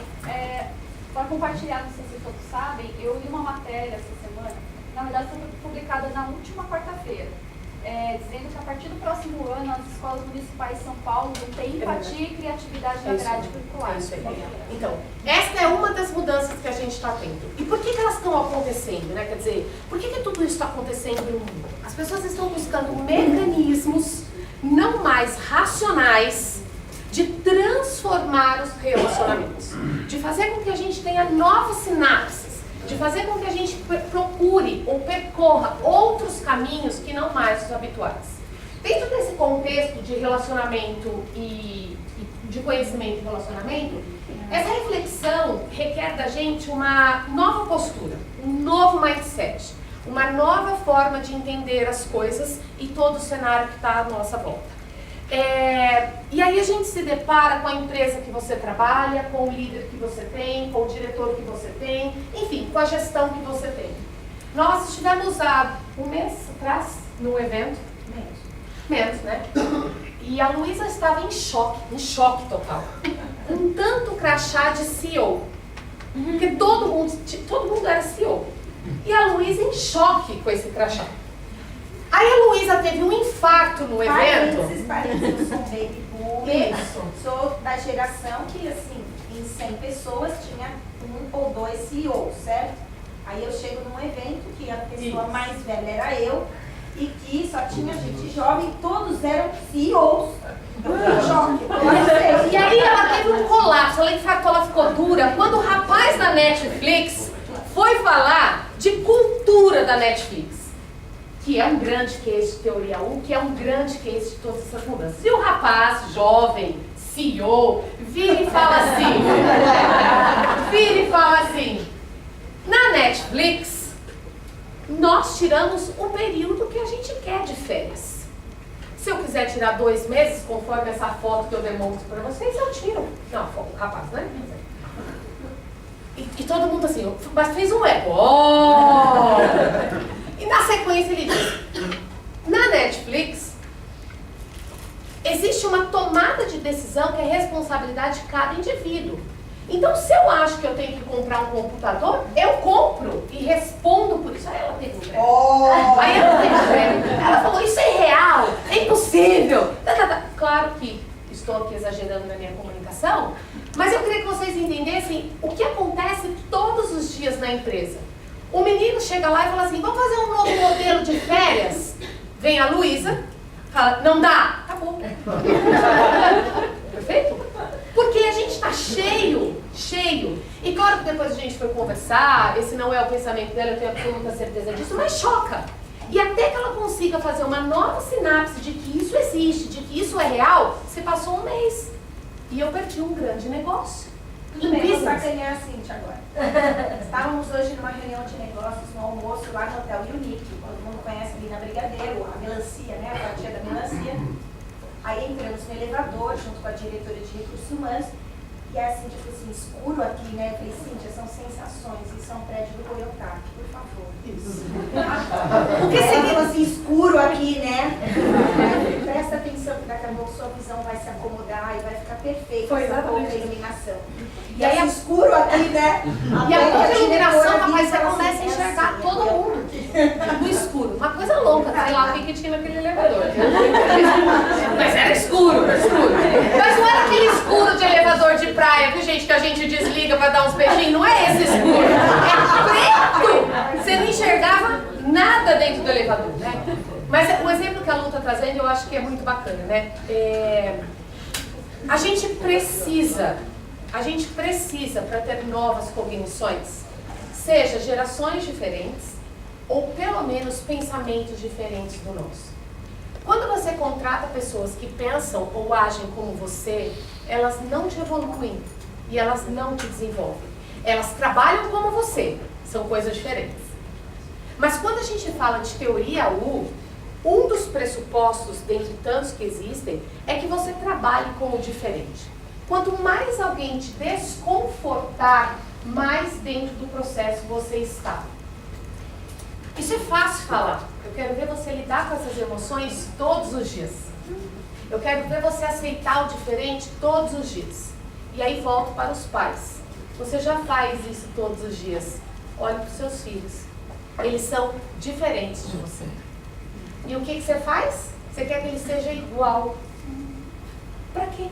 Para compartilhar, não sei se todos sabem, eu li uma matéria essa semana, na verdade foi publicada na última quarta-feira, dizendo que a partir do próximo ano as escolas municipais de São Paulo vão ter empatia e criatividade na grade curricular. Então, esta é uma das mudanças que a gente está tendo. E por que elas estão acontecendo, né? Quer dizer, por que tudo isso está acontecendo no mundo? As pessoas estão buscando mecanismos não mais racionais de transformar os relacionamentos, de fazer com que a gente tenha novas sinapses, de fazer com que a gente procure ou percorra outros caminhos que não mais os habituais. Dentro desse contexto de relacionamento e de conhecimento e relacionamento, essa reflexão requer da gente uma nova postura, um novo mindset, uma nova forma de entender as coisas e todo o cenário que está à nossa volta. E aí a gente se depara com a empresa que você trabalha, com o líder que você tem, com o diretor que você tem, enfim, com a gestão que você tem. Nós estivemos há um mês atrás num evento, menos, né? E a Luísa estava em choque total, com tanto crachá de CEO, porque todo mundo era CEO. E a Luísa em choque com esse crachá. Aí a Luísa teve um infarto no evento. Eu sou baby boomer, sou da geração que, assim, em 100 pessoas tinha 1 ou 2 CEOs, certo? Aí eu chego num evento que a pessoa mais velha era eu e que só tinha gente jovem, todos eram CEOs. E aí ela teve um colapso, ela infartou, ela ficou dura. Quando o rapaz da Netflix foi falar de cultura da Netflix, que é um grande case de teoria 1, que é um grande case de todas essas mudanças. E o rapaz, jovem, CEO, vira e fala assim, na Netflix, nós tiramos o período que a gente quer de férias. Se eu quiser tirar 2 meses, conforme essa foto que eu demonstro para vocês, eu tiro. Não, o rapaz, né? E todo mundo assim, mas fez um eco. E na sequência ele diz, na Netflix, existe uma tomada de decisão que é responsabilidade de cada indivíduo. Então, se eu acho que eu tenho que comprar um computador, eu compro e respondo por isso. Aí ela teve um crédito. Aí ela teve um crédito. Ela falou, isso é real, é impossível. Claro que estou aqui exagerando na minha comunicação, mas eu queria que vocês entendessem o que acontece todos os dias na empresa. O menino chega lá e fala assim, vamos fazer um novo modelo de férias? Vem a Luísa, fala, não dá, acabou. Perfeito? Porque a gente está cheio. E claro que depois a gente foi conversar, esse não é o pensamento dela, eu tenho absoluta certeza disso, mas choca. E até que ela consiga fazer uma nova sinapse de que isso existe, de que isso é real, se passou um mês. E eu perdi um grande negócio. Tudo bem, vou sacanear a Cíntia agora. Estávamos hoje numa reunião de negócios, no almoço, lá no Hotel Unique. Todo mundo conhece ali na Brigadeiro, a melancia, né? A fatia da melancia. Aí entramos no elevador, junto com a diretora de recursos humanos. E a Cíntia falou assim, escuro aqui, né? Eu falei, Cíntia, são sensações, isso é um prédio do Goiotá, por favor. Isso. Porque você falou assim, escuro aqui, né? Presta atenção que daqui a pouco sua visão vai se acomodar e vai ficar perfeita essa pouca iluminação. E aí escuro aqui, né? E a pouca iluminação, rapaz, você começa a enxergar todo mundo no escuro. Uma coisa louca, sei lá o que tinha naquele elevador. Mas era escuro. Mas não era aquele escuro de elevador de praia, viu, gente, que a gente desliga pra dar uns beijinhos. Não é esse escuro. É preto. Você não enxergava nada dentro do elevador, né? Mas o exemplo que a Lu está trazendo, eu acho que é muito bacana, né? A gente precisa, para ter novas cognições, seja gerações diferentes, ou pelo menos pensamentos diferentes do nosso. Quando você contrata pessoas que pensam ou agem como você, elas não te evoluem e elas não te desenvolvem. Elas trabalham como você, são coisas diferentes. Mas quando a gente fala de teoria U, um dos pressupostos, dentre tantos que existem, é que você trabalhe com o diferente. Quanto mais alguém te desconfortar, mais dentro do processo você está. Isso é fácil falar. Eu quero ver você lidar com essas emoções todos os dias. Eu quero ver você aceitar o diferente todos os dias. E aí volto para os pais. Você já faz isso todos os dias. Olhe para os seus filhos. Eles são diferentes de você. E o que você faz? Você quer que ele seja igual. Pra quê?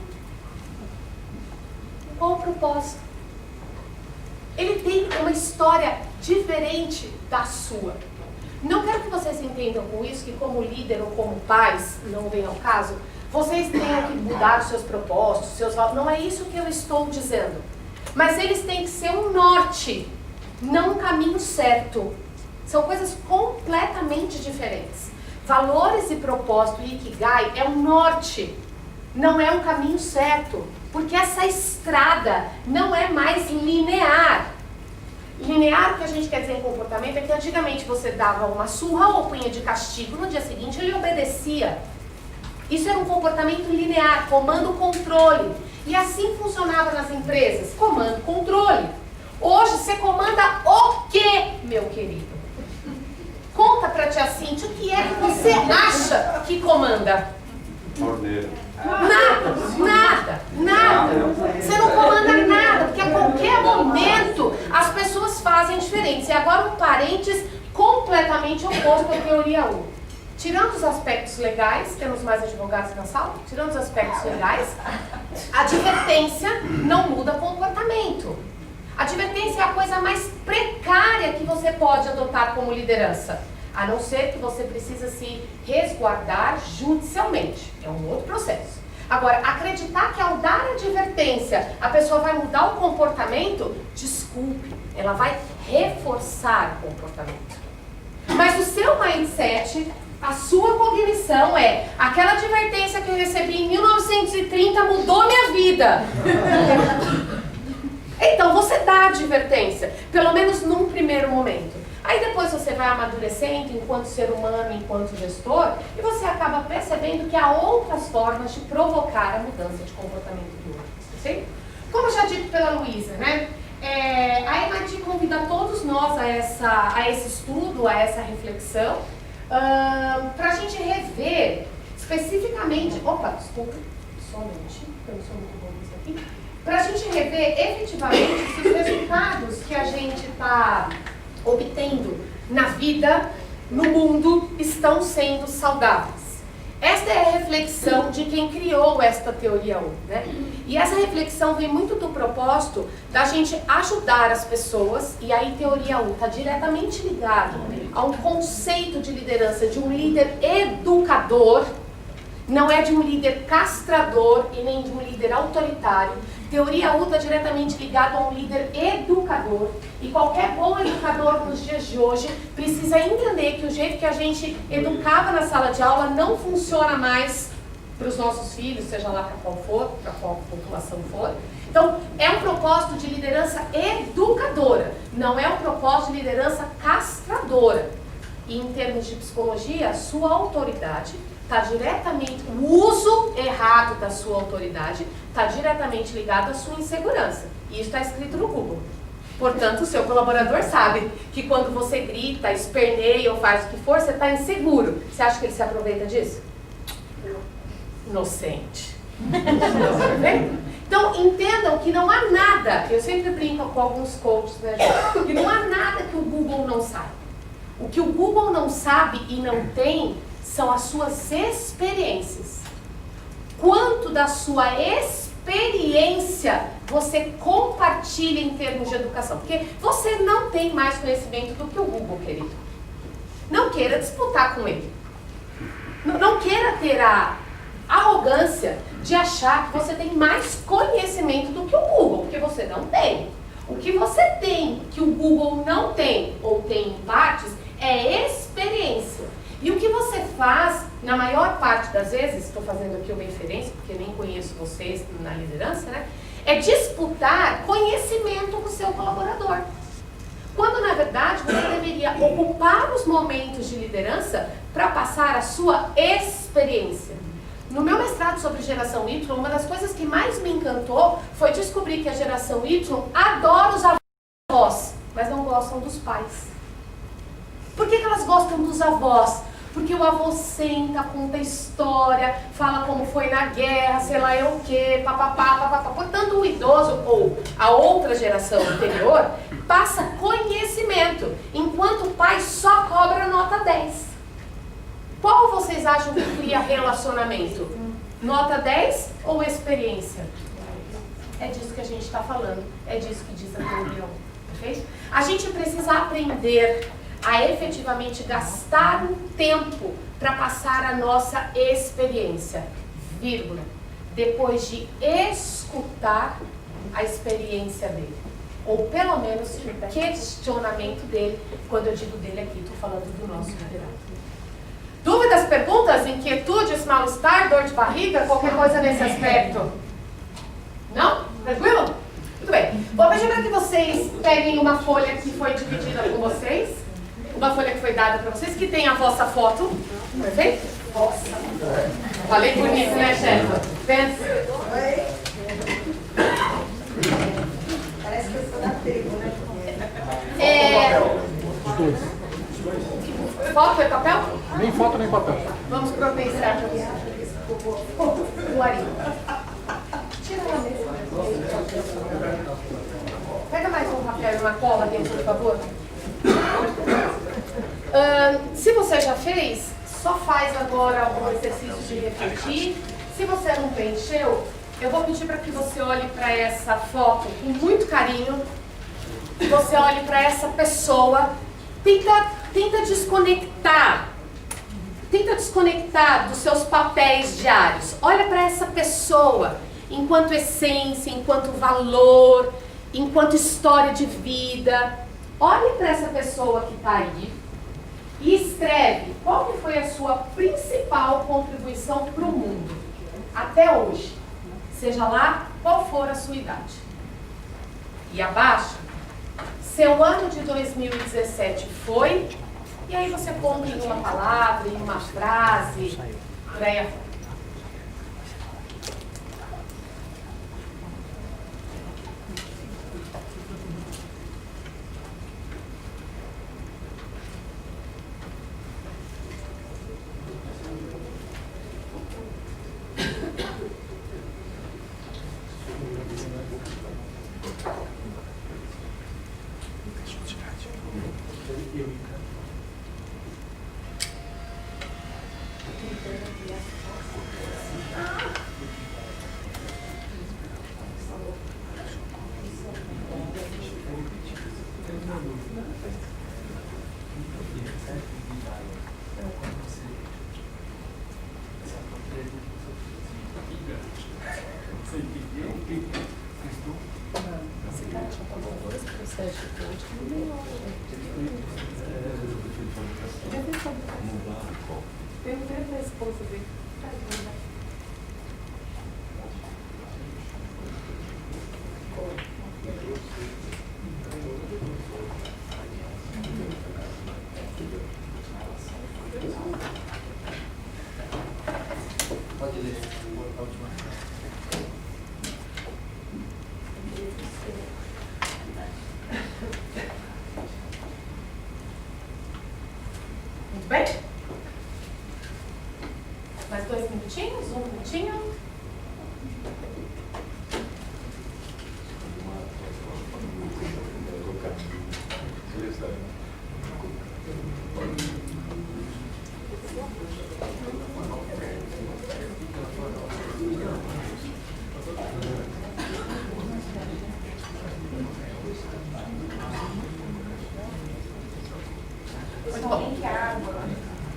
Qual o propósito? Ele tem uma história diferente da sua. Não quero que vocês entendam com isso que como líder ou como pais, não vem ao caso, vocês tenham que mudar os seus propósitos, seus valores. Não é isso que eu estou dizendo. Mas eles têm que ser um norte, não um caminho certo. São coisas completamente diferentes. Valores e propósito e Ikigai é um norte, não é um caminho certo. Porque essa estrada não é mais linear. Linear, o que a gente quer dizer em comportamento, é que antigamente você dava uma surra ou punha de castigo, no dia seguinte ele obedecia. Isso era um comportamento linear, comando-controle. E assim funcionava nas empresas, comando-controle. Hoje você comanda o quê, meu querido? Conta pra tia Cintia o que é que você acha que comanda. Ordeiro. Nada. Você não comanda nada, porque a qualquer momento as pessoas fazem diferença. E agora um parênteses completamente oposto à teoria 1. Tirando os aspectos legais, temos mais advogados na sala? Tirando os aspectos legais, a advertência não muda comportamento. A advertência é a coisa mais precária que você pode adotar como liderança. A não ser que você precisa se resguardar judicialmente. É um outro processo. Agora, acreditar que ao dar advertência a pessoa vai mudar o comportamento, desculpe, ela vai reforçar o comportamento. Mas o seu mindset, a sua cognição é: aquela advertência que eu recebi em 1930 mudou minha vida. Então você dá advertência, pelo menos num primeiro momento. Aí depois você vai amadurecendo enquanto ser humano, enquanto gestor, e você acaba percebendo que há outras formas de provocar a mudança de comportamento do outro. Sim? Como já dito pela Luísa, né? A MIT convida todos nós a esse estudo, a essa reflexão, para a gente rever especificamente... Opa, desculpa, só um minutinho, eu não sou muito bom nisso aqui. Para a gente rever efetivamente se os resultados que a gente está obtendo na vida, no mundo, estão sendo saudáveis. Esta é a reflexão de quem criou esta teoria 1, né? E essa reflexão vem muito do propósito da gente ajudar as pessoas, e aí teoria 1 está diretamente ligado a um conceito de liderança, de um líder educador, não é de um líder castrador e nem de um líder autoritário. Teoria 1 está diretamente ligado a um líder educador. E qualquer bom educador nos dias de hoje precisa entender que o jeito que a gente educava na sala de aula não funciona mais para os nossos filhos, seja lá para qual for, para qual população for. Então, é um propósito de liderança educadora, não é um propósito de liderança castradora. E em termos de psicologia, a sua autoridade está diretamente, o uso errado da sua autoridade está diretamente ligado à sua insegurança. E isso está escrito no Google. Portanto, o seu colaborador sabe que quando você grita, esperneia ou faz o que for, você está inseguro. Você acha que ele se aproveita disso? Inocente. Então, entendam que não há nada, eu sempre brinco com alguns coaches, né, gente, que não há nada que o Google não saiba. O que o Google não sabe e não tem são as suas experiências. Quanto da sua experiência você compartilha em termos de educação? Porque você não tem mais conhecimento do que o Google, querido. Não queira disputar com ele. Não queira ter a arrogância de achar que você tem mais conhecimento do que o Google, porque você não tem. O que você tem que o Google não tem, ou tem em partes, é experiência. E o que você faz, na maior parte das vezes, estou fazendo aqui uma inferência, porque nem conheço vocês na liderança, né? É disputar conhecimento com o seu colaborador. Quando, na verdade, você deveria ocupar os momentos de liderança para passar a sua experiência. No meu mestrado sobre geração Y, uma das coisas que mais me encantou foi descobrir que a geração Y adora os avós, mas não gostam dos pais. Por que elas gostam dos avós? Porque o avô senta, conta história, fala como foi na guerra, sei lá eu o quê, papapá, papapá. Portanto, o idoso ou a outra geração anterior passa conhecimento, enquanto o pai só cobra nota 10. Qual vocês acham que cria relacionamento? Nota 10 ou experiência? É disso que a gente está falando, é disso que diz a teoria 1, perfeito? A gente precisa aprender a efetivamente gastar um tempo para passar a nossa experiência, vírgula, depois de escutar a experiência dele, ou pelo menos o questionamento dele. Quando eu digo dele aqui, estou falando do nosso liderado. Dúvidas, perguntas, inquietudes, mal-estar, dor de barriga, qualquer coisa nesse aspecto? Não? Tranquilo? Muito bem. Vou pedir para que vocês peguem uma folha que foi dividida com vocês, uma folha que foi dada para vocês, que tem a vossa foto, perfeito? Nossa. Falei bonito, né, chefe? Pensa. Parece que eu sou da tribo, né? Foto e papel? Nem foto nem papel. Vamos providenciar para isso. O Ari. Tira ela mesmo. Pega mais um papel e uma cola dentro, por favor. Se você já fez, só faz agora o exercício de refletir. Se você não preencheu, eu vou pedir para que você olhe para essa foto com muito carinho. Você olhe para essa pessoa. Tenta desconectar. Tenta desconectar dos seus papéis diários. Olha para essa pessoa enquanto essência, enquanto valor, enquanto história de vida. Olhe para essa pessoa que está aí e escreve qual que foi a sua principal contribuição para o mundo até hoje, seja lá qual for a sua idade. E abaixo, seu ano de 2017 foi, e aí você conta em uma palavra, em uma frase, por aí afora. Bem? Mais 2 minutinhos? 1 minutinho?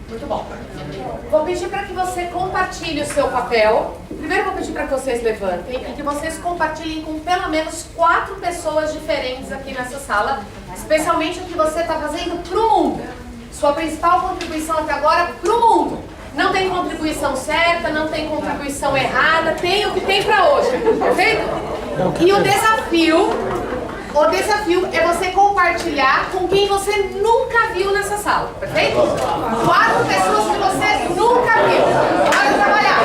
Muito bom. Vou pedir para que você compartilhe o seu papel. Primeiro vou pedir para que vocês levantem e que vocês compartilhem com pelo menos 4 pessoas diferentes aqui nessa sala, especialmente o que você está fazendo para o mundo. Sua principal contribuição até agora para o mundo. Não tem contribuição certa, não tem contribuição errada, tem o que tem para hoje, perfeito? E o desafio é você compartilhar com quem você nunca viu nessa sala, perfeito? 4 pessoas que você nunca viu. Bora trabalhar.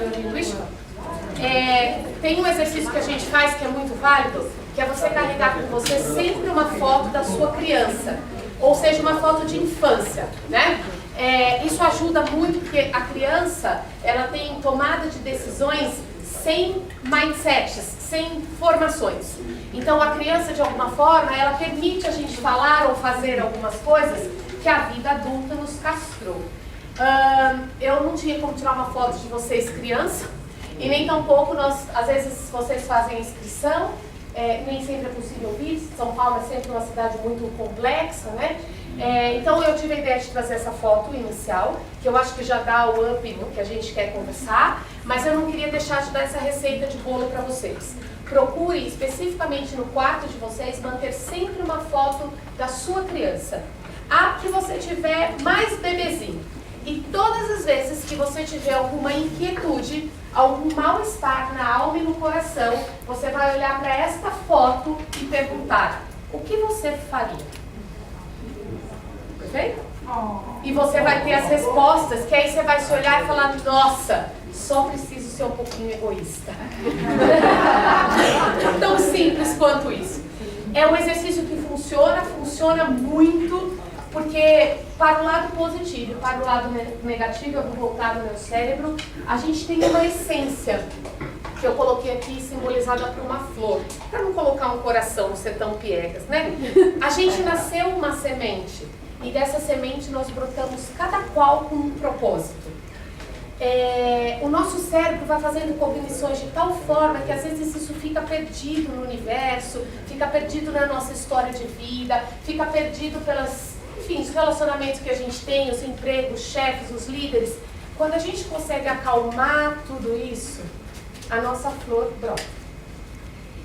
neurolinguística, tem um exercício que a gente faz que é muito válido, que é você carregar com você sempre uma foto da sua criança, ou seja, uma foto de infância, né? Isso ajuda muito porque a criança, ela tem tomada de decisões sem mindsets, sem formações. Então a criança, de alguma forma, ela permite a gente falar ou fazer algumas coisas que a vida adulta nos castrou. Eu não tinha como tirar uma foto de vocês criança, e nem tampouco às vezes vocês fazem a inscrição, nem sempre é possível vir. São Paulo é sempre uma cidade muito complexa, né? Então eu tive a ideia de trazer essa foto inicial, que eu acho que já dá o up no que a gente quer conversar, mas eu não queria deixar de dar essa receita de bolo para vocês. Procurem especificamente no quarto de vocês manter sempre uma foto da sua criança, a que você tiver mais bebezinho. E todas as vezes que você tiver alguma inquietude, algum mal-estar na alma e no coração, você vai olhar para esta foto e perguntar: o que você faria? Perfeito? E você vai ter as respostas, que aí você vai se olhar e falar: nossa, só preciso ser um pouquinho egoísta. Tão simples quanto isso. É um exercício que funciona muito, porque para o lado positivo e para o lado negativo, eu vou voltar no meu cérebro, a gente tem uma essência, que eu coloquei aqui simbolizada por uma flor, para não colocar um coração, não ser tão piegas, né? A gente nasceu uma semente, e dessa semente nós brotamos cada qual com um propósito. O nosso cérebro vai fazendo cognições de tal forma que às vezes isso fica perdido no universo, fica perdido na nossa história de vida, fica perdido os relacionamentos que a gente tem, os empregos, os chefes, os líderes. Quando a gente consegue acalmar tudo isso, a nossa flor brota.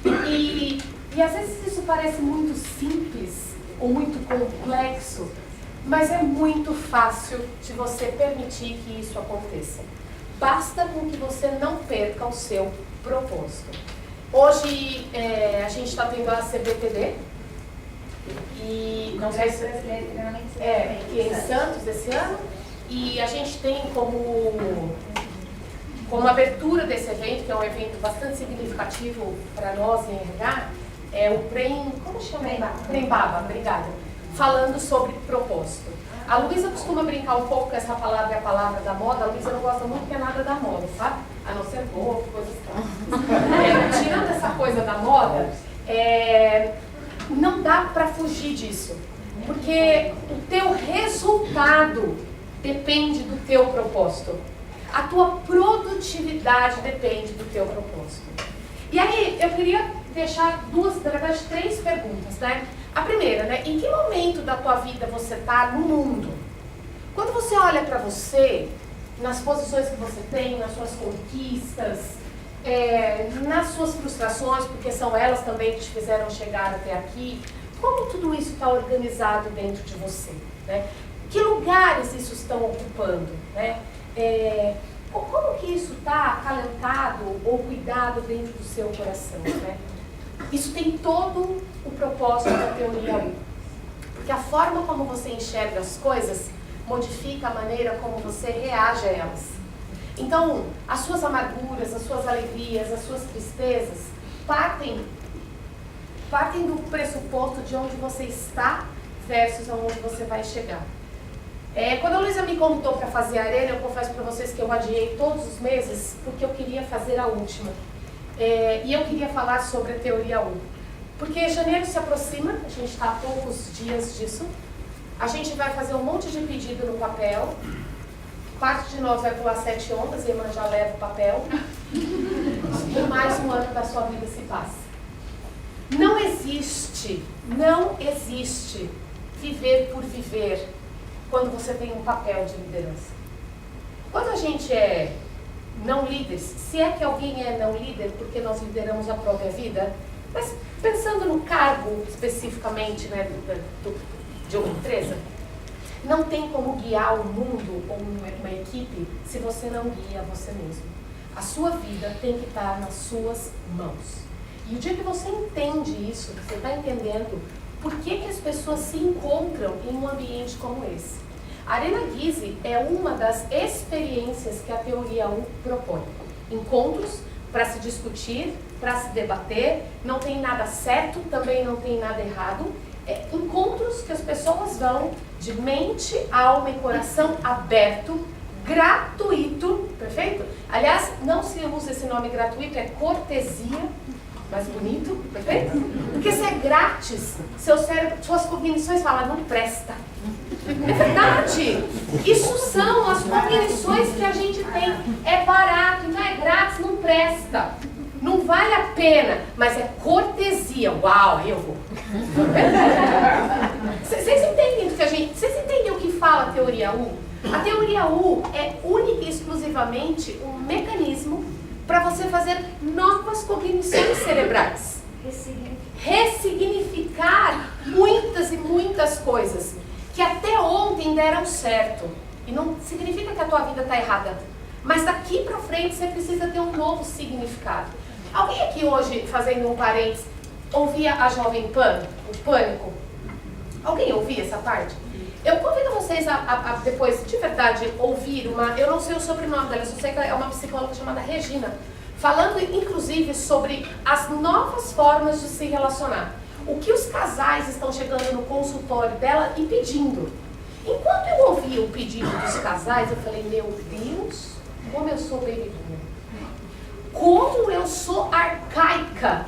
E às vezes isso parece muito simples ou muito complexo, mas é muito fácil de você permitir que isso aconteça. Basta com que você não perca o seu propósito. Hoje a gente está tendo a CBTD, e não sei se que é em Santos esse ano, e a gente tem como abertura desse evento, que é um evento bastante significativo para nós em RH, como chama? Prembaba, obrigada. Falando sobre propósito. A Luísa costuma brincar um pouco com essa palavra, é a palavra da moda. A Luísa não gosta muito que é nada da moda, sabe? A não ser roupa, coisas assim. Tirando essa coisa da moda, não dá para fugir disso. Porque o teu resultado depende do teu propósito. A tua produtividade depende do teu propósito. E aí, eu queria deixar três perguntas, né? A primeira, né? Em que momento da tua vida você está no mundo? Quando você olha para você, nas posições que você tem, nas suas conquistas, nas suas frustrações, porque são elas também que te fizeram chegar até aqui, como tudo isso está organizado dentro de você, né? Que lugares isso estão ocupando, né? Como que isso está acalentado ou cuidado dentro do seu coração, né? Isso tem todo o propósito da teoria U. Porque a forma como você enxerga as coisas modifica a maneira como você reage a elas. Então, as suas amarguras, as suas alegrias, as suas tristezas partem do pressuposto de onde você está versus aonde você vai chegar. Quando a Luísa me contou para fazer a arena, eu confesso para vocês que eu adiei todos os meses porque eu queria fazer a última. E eu queria falar sobre a teoria U. Porque janeiro se aproxima, a gente está a poucos dias disso. A gente vai fazer um monte de pedido no papel. Parte de nós vai pular 7 ondas, a irmã já leva o papel. E mais um ano da sua vida se passa. Não existe viver por viver quando você tem um papel de liderança. Quando a gente é não líder, se é que alguém é não líder, porque nós lideramos a própria vida, mas pensando no cargo especificamente, né, de uma empresa, não tem como guiar o mundo ou uma equipe se você não guia você mesmo. A sua vida tem que estar nas suas mãos. E o dia que você entende isso, você está entendendo por que as pessoas se encontram em um ambiente como esse. A Arena Gizzi é uma das experiências que a teoria U propõe. encontros para se discutir, para se debater. Não tem nada certo, também não tem nada errado. Encontros que as pessoas vão de mente, alma e coração aberto, gratuito, perfeito? Aliás, não se usa esse nome gratuito, é cortesia, mais bonito, perfeito? Porque se é grátis, seu cérebro, suas cognições falam, não presta. É verdade! Isso são as cognições que a gente tem. É barato, então é grátis, não presta. Não vale a pena, mas é cortesia. Uau, eu vou. Vocês entendem o que vocês entendem o que fala a teoria U? A teoria U é única e exclusivamente um mecanismo para você fazer novas cognições cerebrais. Ressignificar muitas e muitas coisas que até ontem deram certo. E não significa que a tua vida está errada. Mas daqui para frente você precisa ter um novo significado. Alguém aqui hoje, fazendo um parênteses, ouvia a Jovem Pan, o Pânico? Alguém ouvia essa parte? Eu convido vocês a depois, de verdade, ouvir eu não sei o sobrenome dela, eu só sei que ela é uma psicóloga chamada Regina, falando inclusive sobre as novas formas de se relacionar. O que os casais estão chegando no consultório dela e pedindo. Enquanto eu ouvia o pedido dos casais, eu falei, meu Deus, como eu sou baby boomer. Como eu sou arcaica.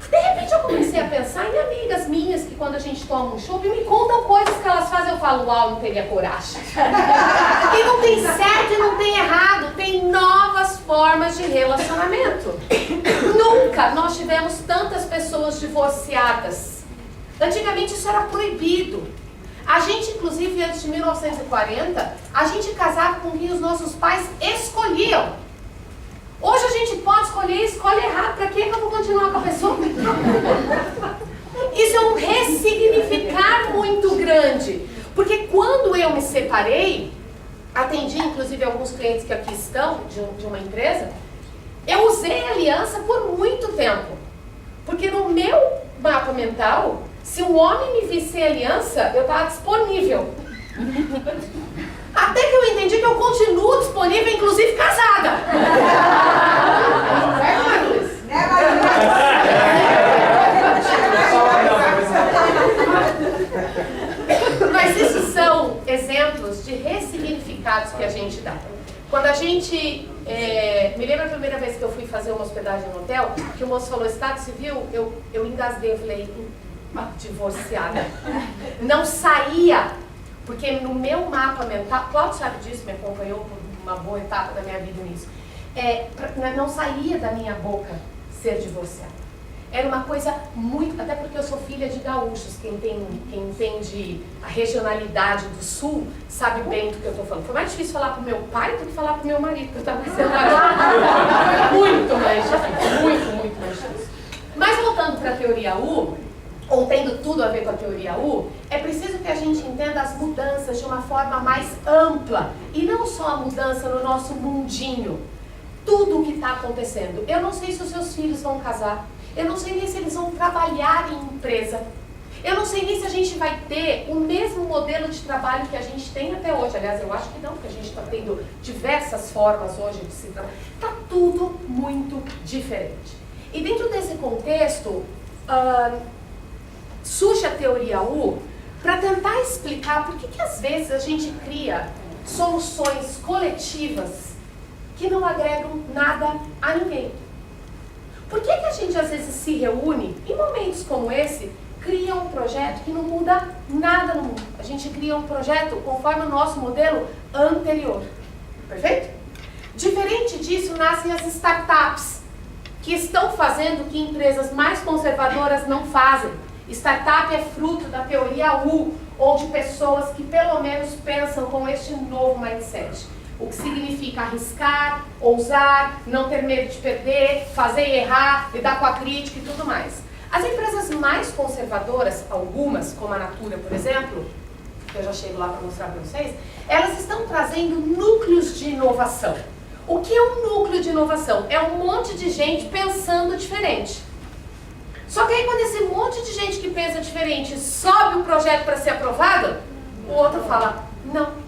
De repente eu comecei a pensar em amigas minhas que quando a gente toma um chopp me contam coisas que elas fazem, eu falo, uau, não teria coragem. E não tem certo e não tem errado, tem novas formas de relacionamento. Nunca nós tivemos tantas pessoas divorciadas. Antigamente isso era proibido. A gente, inclusive, antes de 1940, a gente casava com quem os nossos pais escolhiam. Hoje a gente pode escolher e escolhe errado. Para que eu vou continuar com a pessoa? Isso é um ressignificar muito grande. Porque quando eu me separei, atendi inclusive alguns clientes que aqui estão, de uma empresa, eu usei a aliança por muito tempo. Porque no meu mapa mental, se um homem me visse sem aliança, eu estava disponível. Até que eu entendi que eu continuo disponível, inclusive casada. Certo, Marluce? Mas isso são exemplos de ressignificados que a gente dá. Quando a gente... me lembro a primeira vez que eu fui fazer uma hospedagem no hotel, que o moço falou, Estado Civil, eu engasguei, eu falei, divorciada. Não saía. Porque no meu mapa mental, Cláudio sabe disso, me acompanhou por uma boa etapa da minha vida nisso, não saía da minha boca ser divorciada. Era uma coisa muito, até porque eu sou filha de gaúchos, quem entende a regionalidade do sul sabe bem do que eu estou falando. Foi mais difícil falar pro meu pai do que falar pro meu marido, que eu estava sendo agora. Muito mais difícil, muito mais difícil. Mas voltando para a teoria U, ou tendo tudo a ver com a teoria U, é preciso que a gente entenda as mudanças de uma forma mais ampla. E não só a mudança no nosso mundinho. Tudo o que está acontecendo. Eu não sei se os seus filhos vão casar. Eu não sei nem se eles vão trabalhar em empresa. Eu não sei nem se a gente vai ter o mesmo modelo de trabalho que a gente tem até hoje. Aliás, eu acho que não, porque a gente está tendo diversas formas hoje de se trabalhar. Está tudo muito diferente. E dentro desse contexto... surge a teoria U para tentar explicar por que às vezes a gente cria soluções coletivas que não agregam nada a ninguém. Por que a gente às vezes se reúne, em momentos como esse, cria um projeto que não muda nada no mundo. A gente cria um projeto conforme o nosso modelo anterior. Perfeito? Diferente disso, nascem as startups, que estão fazendo o que empresas mais conservadoras não fazem. Startup é fruto da teoria U, ou de pessoas que pelo menos pensam com este novo mindset. O que significa arriscar, ousar, não ter medo de perder, fazer e errar, lidar com a crítica e tudo mais. As empresas mais conservadoras, algumas, como a Natura, por exemplo, que eu já chego lá para mostrar para vocês, elas estão trazendo núcleos de inovação. O que é um núcleo de inovação? É um monte de gente pensando diferente. Só que aí quando esse monte de gente que pensa diferente sobe o projeto para ser aprovado, o outro fala, não.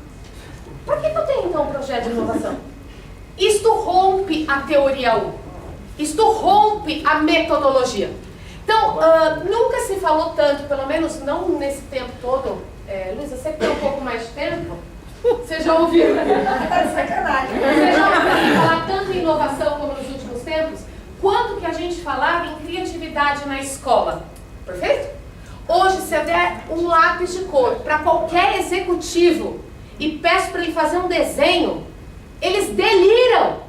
Para que eu tenho então um projeto de inovação? Isto rompe rompe a teoria U. Isto rompe a metodologia. Então, nunca se falou tanto, pelo menos não nesse tempo todo. Luísa, você que tem um pouco mais de tempo, você já ouviu? Sacanagem. Você já ouviu falar tanto em inovação como nos últimos tempos? Quanto que a gente falava em criatividade na escola? Perfeito? Hoje, se eu der um lápis de cor para qualquer executivo e peço para ele fazer um desenho, eles deliram,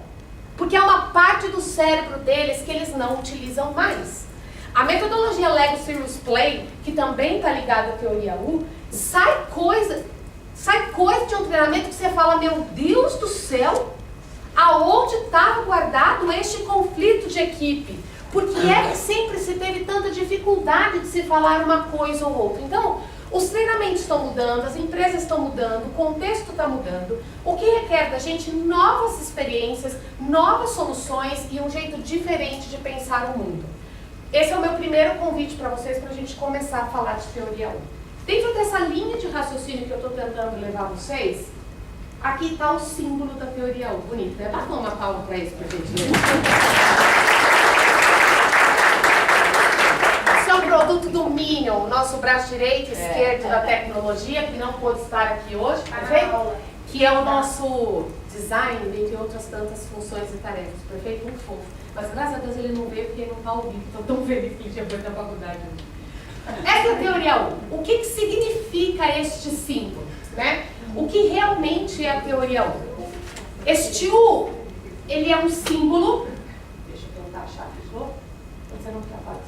porque é uma parte do cérebro deles que eles não utilizam mais. A metodologia Lego Serious Play, que também está ligada à teoria U, sai coisa de um treinamento que você fala, meu Deus do céu, aonde estava guardado este conflito de equipe? Por que é que sempre se teve tanta dificuldade de se falar uma coisa ou outra? Então, os treinamentos estão mudando, as empresas estão mudando, o contexto está mudando, o que requer da gente novas experiências, novas soluções e um jeito diferente de pensar o mundo. Esse é o meu primeiro convite para vocês, para a gente começar a falar de teoria 1. Dentro dessa linha de raciocínio que eu estou tentando levar vocês, aqui está o símbolo da teoria 1. Bonito, né? Basta uma palma para isso, para a gente ver. Esse é um produto do Minion, o nosso braço direito e esquerdo da tecnologia, que não pôde estar aqui hoje, perfeito? Que é o nosso design, dentre outras tantas funções e tarefas, perfeito? Um fofo. Mas graças a Deus ele não veio porque ele não está ao vivo, então tão feliz que ele tinha feito na faculdade. Essa é a teoria 1. O que significa este símbolo? Né? O que realmente é a teoria 1? Este U, ele é um símbolo. Deixa eu tentar achar aqui de novo. Você não trabalha,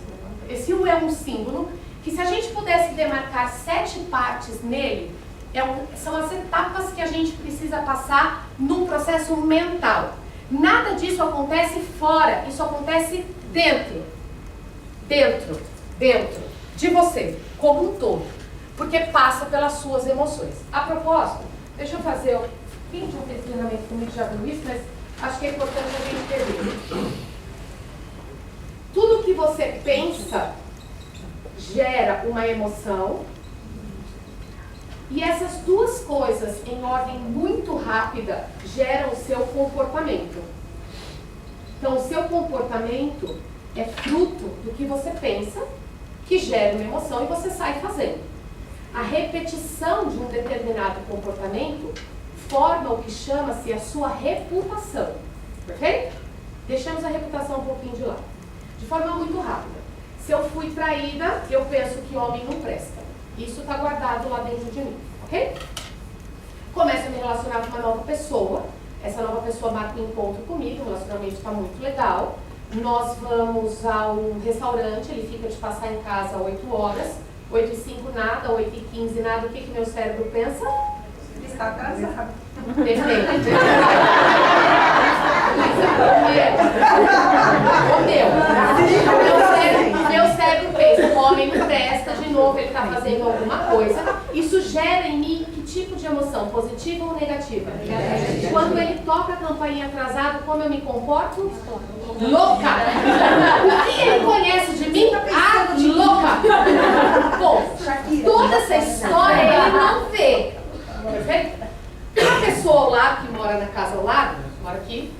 esse U é um símbolo que, se a gente pudesse demarcar 7 partes nele, são as etapas que a gente precisa passar num processo mental. Nada disso acontece fora, isso acontece dentro de você, como um todo, porque passa pelas suas emoções. A propósito, deixa eu fazer, quem já fez treinamento comigo já viu isso, mas acho que é importante a gente entender. Tudo que você pensa gera uma emoção, e essas duas coisas, em ordem muito rápida, geram o seu comportamento. Então, o seu comportamento é fruto do que você pensa, que gera uma emoção e você sai fazendo. A repetição de um determinado comportamento forma o que chama-se a sua reputação. Perfeito? Deixamos a reputação um pouquinho de lado. De forma muito rápida. Se eu fui traída, eu penso que homem não presta. Isso está guardado lá dentro de mim, ok? Começo a me relacionar com uma nova pessoa. Essa nova pessoa marca um encontro comigo, o relacionamento está muito legal. Nós vamos ao restaurante, ele fica de passar em casa às 8 horas. 8h05 nada, 8h15 nada. O que meu cérebro pensa? Ele está atrasado. Perfeito. Meu cérebro pensa, o homem não presta, de novo ele está fazendo alguma coisa. Isso gera em mim que tipo de emoção? Positiva ou negativa? Quando ele toca a campainha atrasado, como eu me comporto? Louca! O que ele conhece de mim? Ah, louca! Bom, toda essa história ele não vê. Perfeito? Uma pessoa ao lado, que mora na casa ao lado, mora aqui,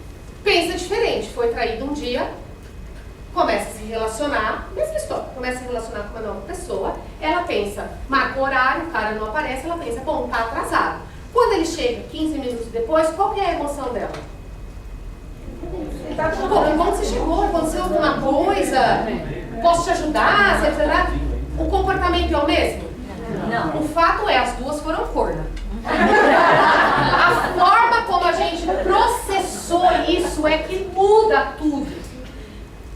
pensa diferente. Foi traído um dia, começa a se relacionar, mesma história, começa a se relacionar com uma nova pessoa, ela pensa, marca o horário, o cara não aparece, ela pensa, bom, tá atrasado. Quando ele chega 15 minutos depois, qual que é a emoção dela? Pô, quando você chegou, aconteceu alguma coisa, posso te ajudar, o comportamento é o mesmo? Não. O fato é, as duas foram corna. A forma como a gente processou isso é que muda tudo.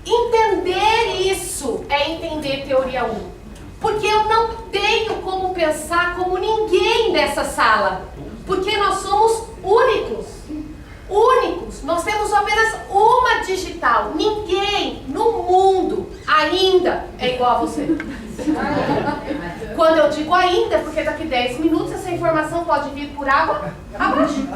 Entender isso é entender teoria 1. Porque eu não tenho como pensar como ninguém nessa sala. Porque nós somos únicos. Únicos. Nós temos apenas uma digital. Ninguém no mundo ainda é igual a você. Quando eu digo ainda, porque daqui 10 minutos essa informação pode vir por água abaixo.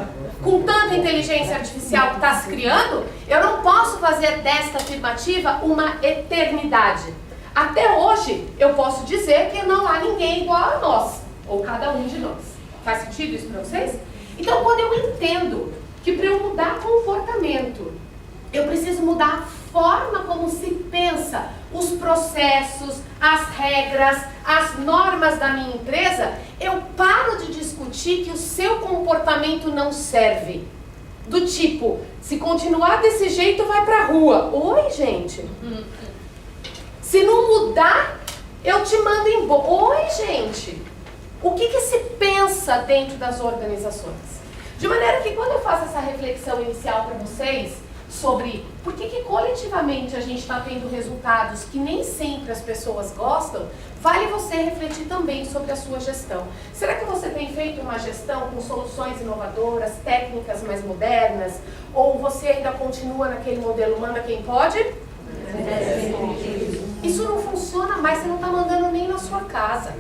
Com tanta inteligência artificial que está se criando, eu não posso fazer desta afirmativa uma eternidade. Até hoje, eu posso dizer que não há ninguém igual a nós, ou cada um de nós. Faz sentido isso para vocês? Então, quando eu entendo que para eu mudar comportamento, Eu preciso mudar a forma como se pensa, os processos, as regras, as normas da minha empresa. Eu paro de discutir que o seu comportamento não serve. Do tipo, se continuar desse jeito, vai pra rua. Oi, gente. Se não mudar, eu te mando embora. Oi, gente. O que se pensa dentro das organizações? De maneira que quando eu faço essa reflexão inicial para vocês sobre por que coletivamente a gente está tendo resultados que nem sempre as pessoas gostam, vale você refletir também sobre a sua gestão. Será que você tem feito uma gestão com soluções inovadoras, técnicas mais modernas? Ou você ainda continua naquele modelo manda quem pode? Isso não funciona mais, você não está mandando nem na sua casa.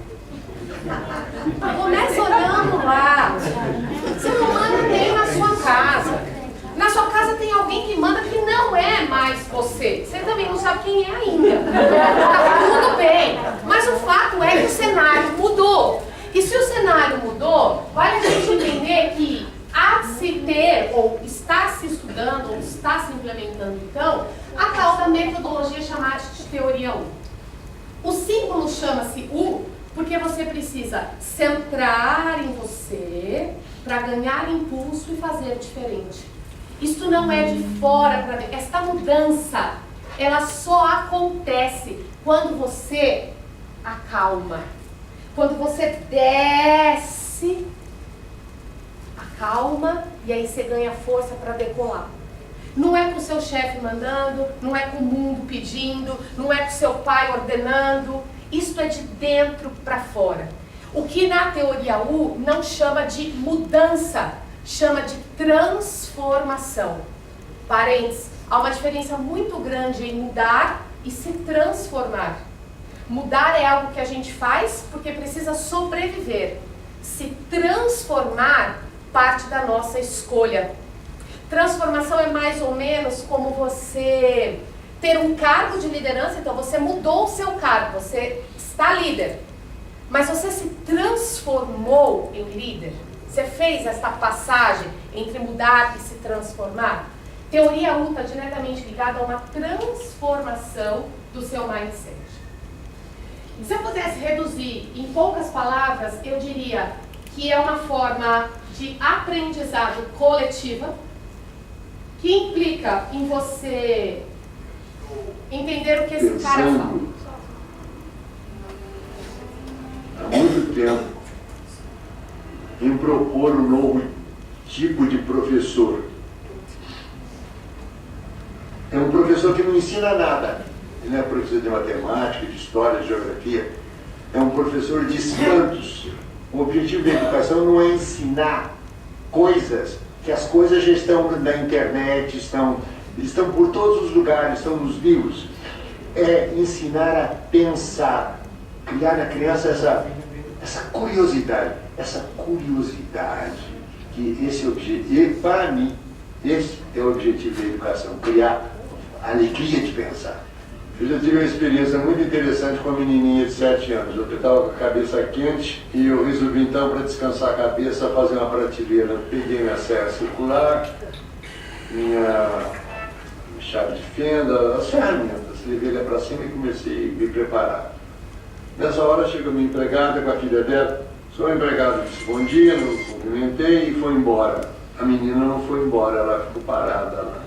Comece olhando lá. Você não manda nem na sua casa. Na sua casa tem alguém que manda que não é mais você. Você também não sabe quem é ainda. Tá tudo bem. Mas o fato é que o cenário mudou. E se o cenário mudou, vale a gente entender que há de se ter, ou está se estudando, ou está se implementando então, a tal da metodologia chamada de teoria U. O símbolo chama-se U porque você precisa centrar em você para ganhar impulso e fazer diferente. Isto não é de fora para dentro. Esta mudança, ela só acontece quando você acalma. Quando você desce, acalma e aí você ganha força para decolar. Não é com o seu chefe mandando, não é com o mundo pedindo, não é com o seu pai ordenando. Isto é de dentro para fora. O que na teoria U não chama de mudança, chama de transformação. Parênteses, há uma diferença muito grande em mudar e se transformar. Mudar é algo que a gente faz porque precisa sobreviver. Se transformar parte da nossa escolha. Transformação é mais ou menos como você ter um cargo de liderança, então você mudou o seu cargo, você está líder, mas você se transformou em líder. Você fez essa passagem entre mudar e se transformar. Teoria U está diretamente ligada a uma transformação do seu mindset. Se eu pudesse reduzir em poucas palavras, eu diria que é uma forma de aprendizado coletiva que implica em você entender o que esse cara fala. Há muito tempo, em propor um novo tipo de professor. É um professor que não ensina nada. Ele não é professor de matemática, de história, de geografia. É um professor de espantos. O objetivo da educação não é ensinar coisas, que as coisas já estão na internet, estão por todos os lugares, estão nos livros. É ensinar a pensar, criar na criança essa curiosidade, que esse objetivo, e para mim, esse é o objetivo da educação, criar a alegria de pensar. Eu já tive uma experiência muito interessante com uma menininha de 7 anos. Eu estava com a cabeça quente e eu resolvi então, para descansar a cabeça, fazer uma prateleira. Eu peguei minha serra circular, minha chave de fenda, as ferramentas, levei ela para cima e comecei a me preparar. Nessa hora chega minha empregada com a filha dela. Sou empregado, disse bom dia, não cumprimentei e foi embora. A menina não foi embora, ela ficou parada lá.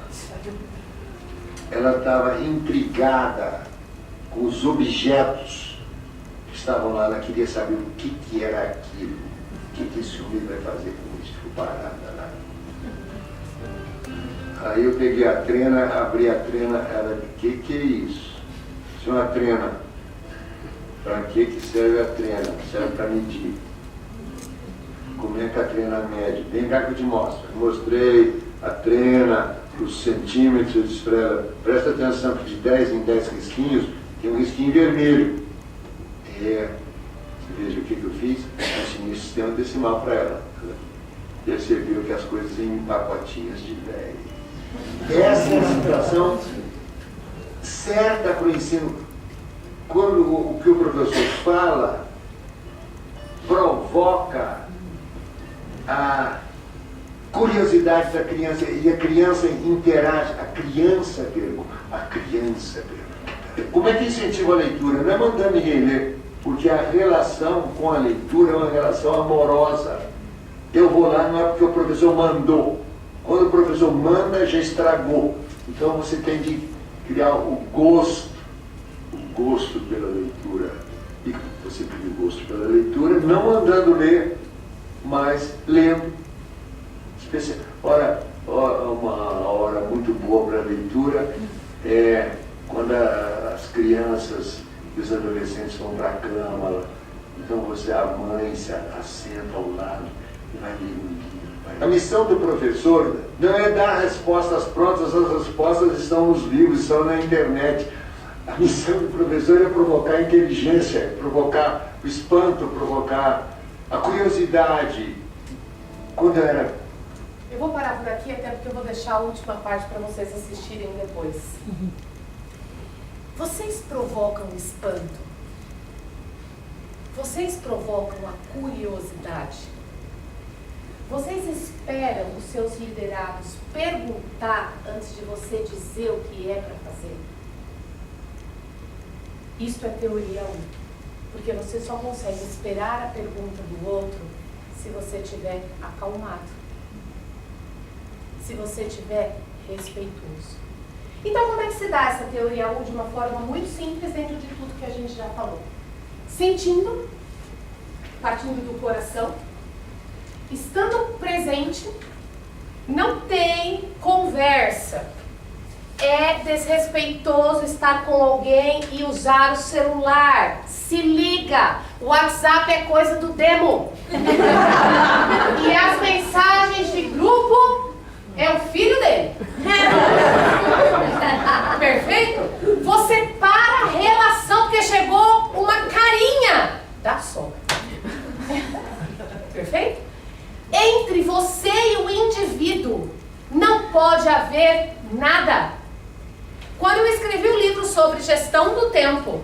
Ela estava intrigada com os objetos que estavam lá. Ela queria saber o que era aquilo. O que esse homem vai fazer com isso? Ficou parada lá. Aí eu peguei a trena, abri a trena. Ela disse, que é isso? Isso é uma trena. Para que serve a trena? Serve para medir. Como é que a trena mede? Vem cá que eu te mostro. Eu mostrei a trena, os centímetros, eu disse para ela, presta atenção que de 10 em 10 risquinhos tem um risquinho vermelho. Você veja o que eu fiz? Eu ensinei o sistema decimal para ela. Ela percebeu que as coisas iam em pacotinhos de 10. Essa é a situação certa para o ensino. Quando o que o professor fala provoca curiosidade da criança, e a criança interage, a criança pergunta. Como é que incentiva a leitura? Não é mandando ninguém ler, porque a relação com a leitura é uma relação amorosa. Eu vou lá não é porque o professor mandou. Quando o professor manda, já estragou. Então você tem de criar o gosto pela leitura. E você cria o gosto pela leitura, não mandando ler, mas lendo. Ora, uma hora muito boa para a leitura é quando as crianças e os adolescentes vão para a cama. Então você, a mãe, se assenta ao lado e vai ler um livro. A missão do professor não é dar respostas prontas, as respostas estão nos livros, estão na internet. A missão do professor é provocar a inteligência, provocar o espanto, provocar a curiosidade. Quando era... Eu vou parar por aqui, até porque eu vou deixar a última parte para vocês assistirem depois. Vocês provocam o espanto? Vocês provocam a curiosidade? Vocês esperam os seus liderados perguntar antes de você dizer o que é para fazer? Isto é teoria 1, porque você só consegue esperar a pergunta do outro se você estiver acalmado, se você estiver respeitoso. Então, como é que se dá essa teoria 1 de uma forma muito simples dentro de tudo que a gente já falou? Sentindo, partindo do coração, estando presente, não tem conversa. É desrespeitoso estar com alguém e usar o celular. Se liga, o WhatsApp é coisa do demo. E as mensagens de grupo é o filho dele. Perfeito? Você para a relação porque chegou uma carinha da sogra. Perfeito? Entre você e o indivíduo não pode haver nada. Quando eu escrevi o livro sobre gestão do tempo,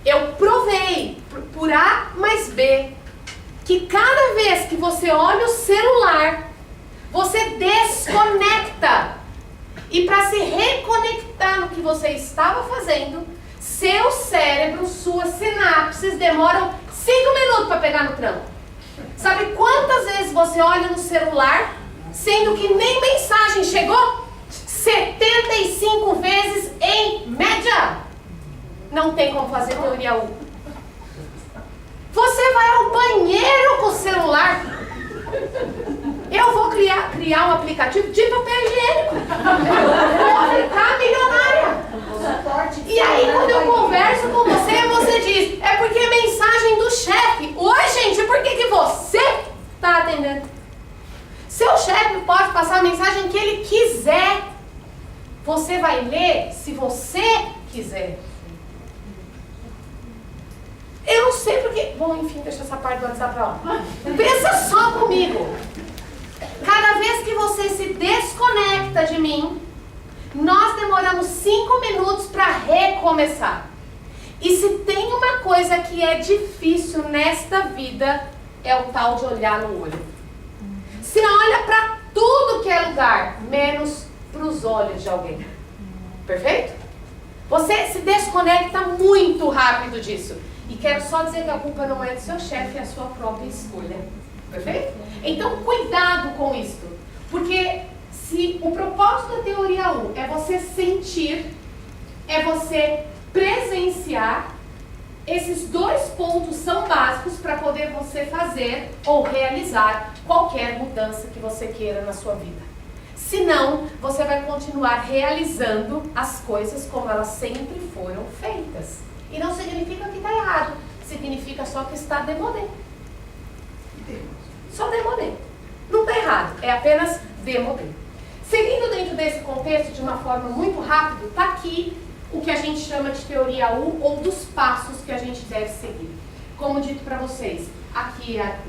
eu provei por A mais B que cada vez que você olha o celular, você desconecta. E para se reconectar no que você estava fazendo, seu cérebro, suas sinapses demoram 5 minutos para pegar no tranco. Sabe quantas vezes você olha no celular, sendo que nem mensagem chegou? 75 vezes em média. Não tem como fazer teoria 1. Você vai ao banheiro com o celular. Eu vou criar um aplicativo de papel higiênico. Vou ficar milionária. E aí quando eu converso com você, você diz, é porque é mensagem do chefe. Oi, gente, por que você está atendendo? Seu chefe pode passar a mensagem que ele quiser. Você vai ler se você quiser. Eu não sei porque... Bom, enfim, deixa essa parte do WhatsApp pra lá. Pensa só comigo. Cada vez que você se desconecta de mim, nós demoramos 5 minutos para recomeçar. E se tem uma coisa que é difícil nesta vida, é o tal de olhar no olho. Você olha para tudo que é lugar, menos para os olhos de alguém. Perfeito? Você se desconecta muito rápido disso. E quero só dizer que a culpa não é do seu chefe, é a sua própria escolha. Perfeito? Então, cuidado com isso. Porque se o propósito da teoria 1 é você sentir, é você presenciar, esses 2 pontos são básicos para poder você fazer ou realizar qualquer mudança que você queira na sua vida. Senão, você vai continuar realizando as coisas como elas sempre foram feitas. E não significa que está errado, significa só que está demodé. Só demodé. Não está errado, é apenas demodé. Seguindo dentro desse contexto de uma forma muito rápida, está aqui o que a gente chama de teoria 1 ou dos passos que a gente deve seguir. Como dito para vocês, aqui é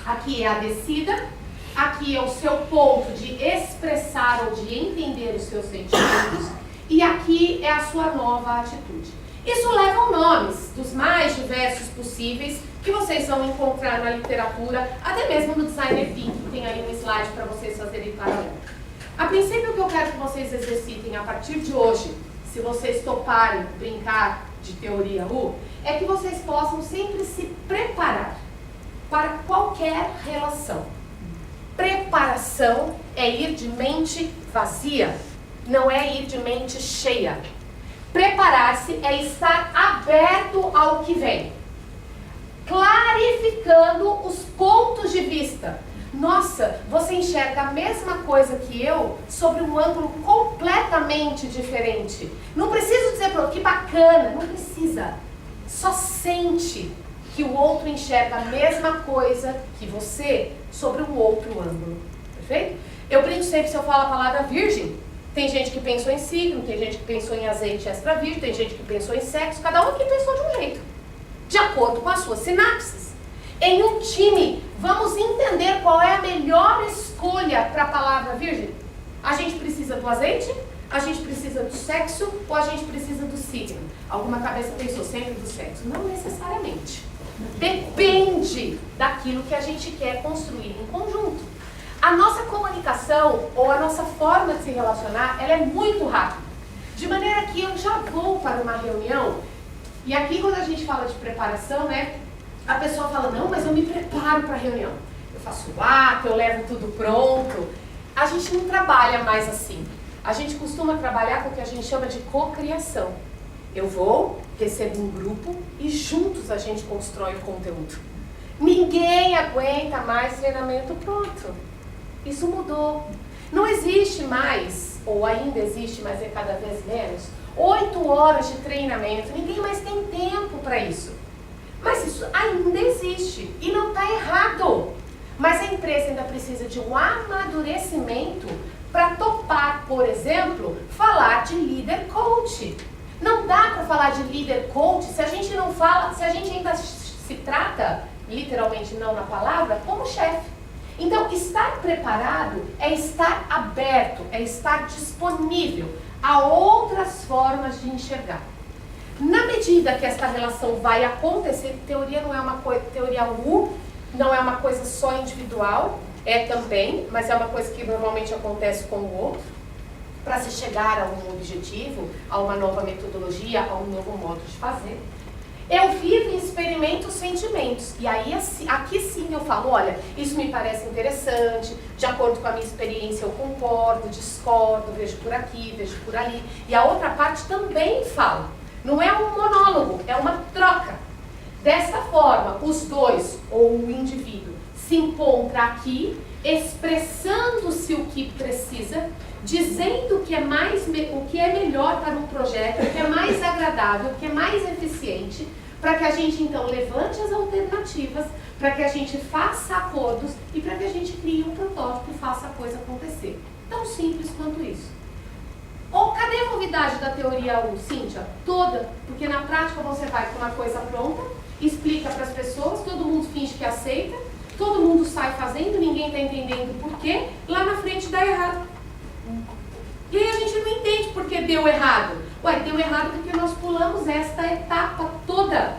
aqui é a descida, aqui é o seu ponto de expressar ou de entender os seus sentimentos e aqui é a sua nova atitude. Isso leva nomes dos mais diversos possíveis que vocês vão encontrar na literatura, até mesmo no Designer Thinking, tem aí um slide para vocês fazerem paralelo. A princípio, o que eu quero que vocês exercitem a partir de hoje, se vocês toparem brincar de teoria U, é que vocês possam sempre se preparar para qualquer relação. Preparação é ir de mente vazia, não é ir de mente cheia. Preparar-se é estar aberto ao que vem, clarificando os pontos de vista. Nossa, você enxerga a mesma coisa que eu sobre um ângulo completamente diferente. Não preciso dizer para que bacana, não precisa. Só sente que o outro enxerga a mesma coisa que você sobre um outro ângulo. Perfeito? Eu brinco sempre se eu falo a palavra virgem. Tem gente que pensou em signo, tem gente que pensou em azeite extra virgem, tem gente que pensou em sexo, cada um aqui pensou de um jeito, de acordo com as suas sinapses. Em um time, vamos entender qual é a melhor escolha para a palavra virgem. A gente precisa do azeite, a gente precisa do sexo ou a gente precisa do signo? Alguma cabeça pensou sempre do sexo? Não necessariamente. Depende daquilo que a gente quer construir em conjunto. A nossa comunicação ou a nossa forma de se relacionar, ela é muito rápida. De maneira que eu já vou para uma reunião, e aqui quando a gente fala de preparação, né, a pessoa fala, não, mas eu me preparo para a reunião. Eu faço o ato, eu levo tudo pronto. A gente não trabalha mais assim. A gente costuma trabalhar com o que a gente chama de cocriação. Eu vou, recebo um grupo e juntos a gente constrói o conteúdo. Ninguém aguenta mais treinamento pronto. Isso mudou. Não existe mais, ou ainda existe, mas é cada vez menos, 8 horas de treinamento. Ninguém mais tem tempo para isso. Mas isso ainda existe e não está errado. Mas a empresa ainda precisa de um amadurecimento para topar, por exemplo, falar de líder coach. Não dá para falar de líder coach se a gente não fala, se a gente ainda se trata, literalmente não na palavra, como chefe. Então, estar preparado é estar aberto, é estar disponível a outras formas de enxergar. Na medida que esta relação vai acontecer, teoria não é uma coisa, teoria U não é uma coisa só individual, é também, mas é uma coisa que normalmente acontece com o outro, para se chegar a um objetivo, a uma nova metodologia, a um novo modo de fazer. Eu vivo e experimento os sentimentos. E aí, aqui sim eu falo, olha, isso me parece interessante, de acordo com a minha experiência eu concordo, discordo, vejo por aqui, vejo por ali. E a outra parte também fala. Não é um monólogo, é uma troca. Dessa forma, os dois, ou o indivíduo, se encontra aqui, expressando-se o que precisa, dizendo o que é melhor para um projeto, o que é mais agradável, o que é mais eficiente, para que a gente então levante as alternativas, para que a gente faça acordos e para que a gente crie um protótipo e faça a coisa acontecer. Tão simples quanto isso. Ou cadê a novidade da teoria 1, Cíntia? Toda, porque na prática você vai com uma coisa pronta, explica para as pessoas, todo mundo finge que aceita, todo mundo sai fazendo, ninguém está entendendo por quê, lá na frente dá errado. E aí a gente não entende por que deu errado. Ué, deu errado porque nós pulamos esta etapa toda.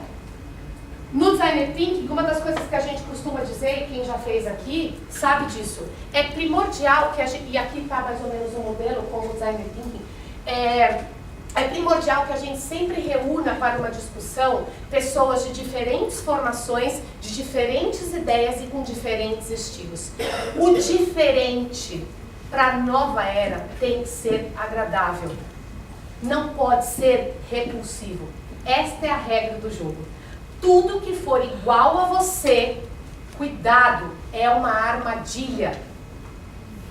No Designer Thinking, uma das coisas que a gente costuma dizer, e quem já fez aqui sabe disso, é primordial que a gente, e aqui está mais ou menos o modelo como o Designer Thinking, é primordial que a gente sempre reúna para uma discussão pessoas de diferentes formações, de diferentes ideias e com diferentes estilos. O diferente para a nova era tem que ser agradável. Não pode ser repulsivo. Esta é a regra do jogo. Tudo que for igual a você, cuidado, é uma armadilha.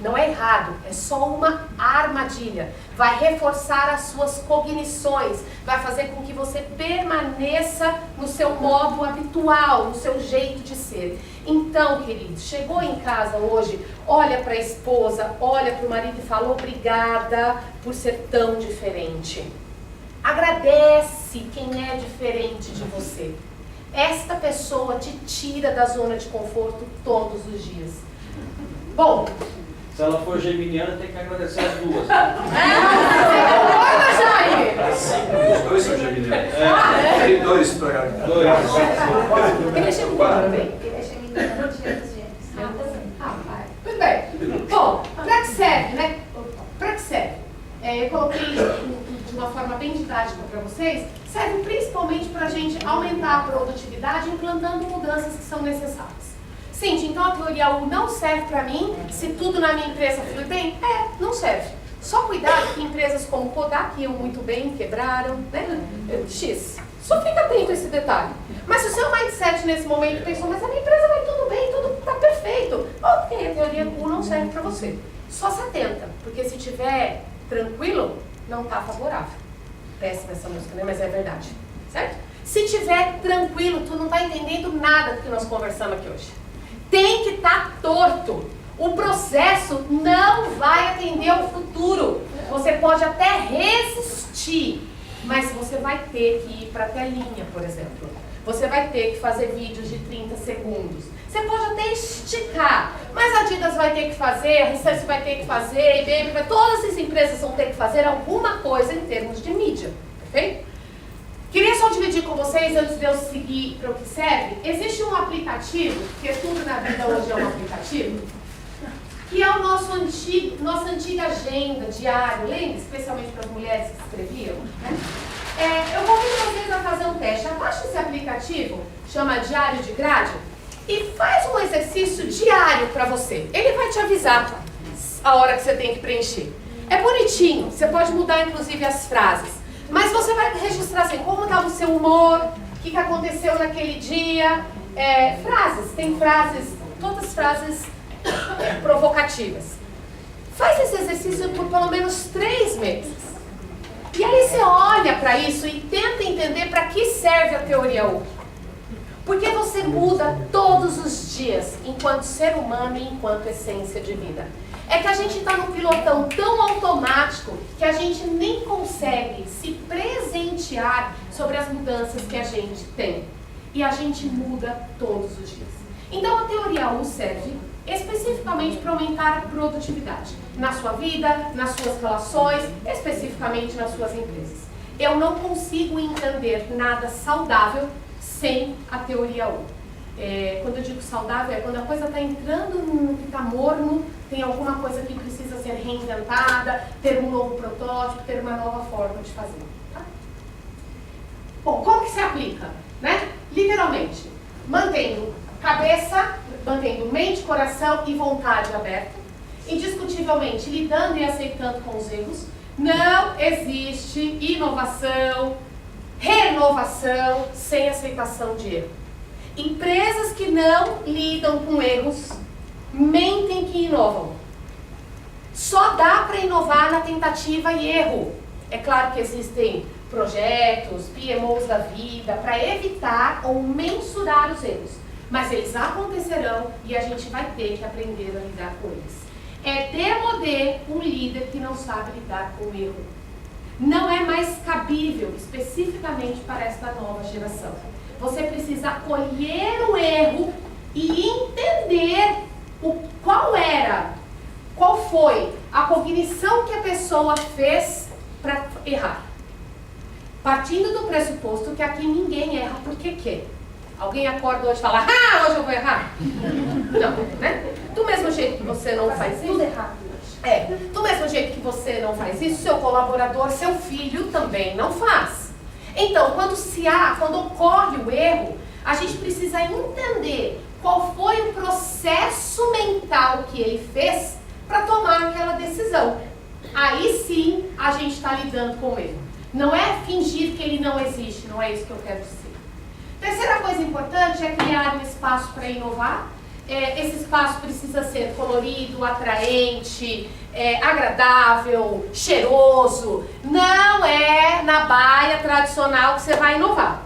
Não é errado, é só uma armadilha. Vai reforçar as suas cognições, vai fazer com que você permaneça no seu modo habitual, no seu jeito de ser. Então, queridos, chegou em casa hoje, olha para a esposa, olha para o marido e fala obrigada por ser tão diferente. Agradece quem é diferente de você. Esta pessoa te tira da zona de conforto todos os dias. Bom, se ela for geminiana, tem que agradecer as duas. Concorda, Jair? Os dois são geminianos. Tem dois pra cá. Ele é geminiano também? Ele é geminiano no dia dos gêmeos. Muito bem. Bom, para que serve, né? Para que serve? Eu coloquei de uma forma bem didática para vocês. Serve principalmente para a gente aumentar a produtividade implantando mudanças que são necessárias. Cintia, então a teoria 1 não serve para mim se tudo na minha empresa flui bem? Não serve. Só cuidado que empresas como Kodak iam muito bem, quebraram, né? X. Só fica atento a esse detalhe. Mas se o seu mindset nesse momento pensou, mas a minha empresa vai tudo bem, tudo está perfeito. Ok, a teoria 1 não serve para você. Só se atenta, porque se tiver tranquilo, não está favorável. Péssima essa música, né? Mas é verdade. Certo? Se tiver tranquilo, tu não está entendendo nada do que nós conversamos aqui hoje. Tem que estar torto. O processo não vai atender ao futuro. Você pode até resistir, mas você vai ter que ir para a telinha, por exemplo. Você vai ter que fazer vídeos de 30 segundos. Você pode até esticar, mas a Adidas vai ter que fazer, a Research vai ter que fazer, a IBM vai, todas as empresas vão ter que fazer alguma coisa em termos de mídia, perfeito? Queria só dividir com vocês, antes de eu seguir para o que serve, existe um aplicativo, porque tudo na vida hoje é um aplicativo, que é o nossa antiga agenda diária, lembra? Especialmente para as mulheres que escreviam, né? Eu convido vocês a fazer um teste. Abaixa esse aplicativo, chama Diário de Grade, e faz um exercício diário para você. Ele vai te avisar a hora que você tem que preencher. É bonitinho, você pode mudar inclusive as frases, mas você vai registrar assim, como estava o seu humor, o que aconteceu naquele dia, frases, tem frases, todas frases provocativas. Faz esse exercício por pelo menos 3 meses. E aí você olha para isso e tenta entender para que serve a teoria 1. Porque você muda todos os dias, enquanto ser humano e enquanto essência de vida. É que a gente está num pilotão tão automático que a gente nem consegue se presentear sobre as mudanças que a gente tem. E a gente muda todos os dias. Então a teoria 1 serve especificamente para aumentar a produtividade na sua vida, nas suas relações, especificamente nas suas empresas. Eu não consigo entender nada saudável sem a teoria 1. Quando eu digo saudável, é quando a coisa está entrando no que está morno, tem alguma coisa que precisa ser reinventada, ter um novo protótipo, ter uma nova forma de fazer. Tá? Bom, como que se aplica? Né? Literalmente, mantendo cabeça, mantendo mente, coração e vontade aberta, indiscutivelmente lidando e aceitando com os erros. Não existe inovação, renovação sem aceitação de erro. Empresas que não lidam com erros mentem que inovam. Só dá para inovar na tentativa e erro. É claro que existem projetos, PMOs da vida para evitar ou mensurar os erros, mas eles acontecerão e a gente vai ter que aprender a lidar com eles. É demodé um líder que não sabe lidar com o erro. Não é mais cabível especificamente para esta nova geração. Você precisa acolher o erro e entender qual foi a cognição que a pessoa fez para errar. Partindo do pressuposto que aqui ninguém erra porque quer. Alguém acorda hoje e fala, hoje eu vou errar? Não, né? Do mesmo jeito que você não faz isso, do mesmo jeito que você não faz isso, seu colaborador, seu filho também não faz. Então, quando ocorre o erro, a gente precisa entender qual foi o processo mental que ele fez para tomar aquela decisão. Aí sim, a gente está lidando com o erro. Não é fingir que ele não existe, não é isso que eu quero dizer. Terceira coisa importante é criar um espaço para inovar. Esse espaço precisa ser colorido, atraente, agradável, cheiroso. Não é na baia tradicional que você vai inovar.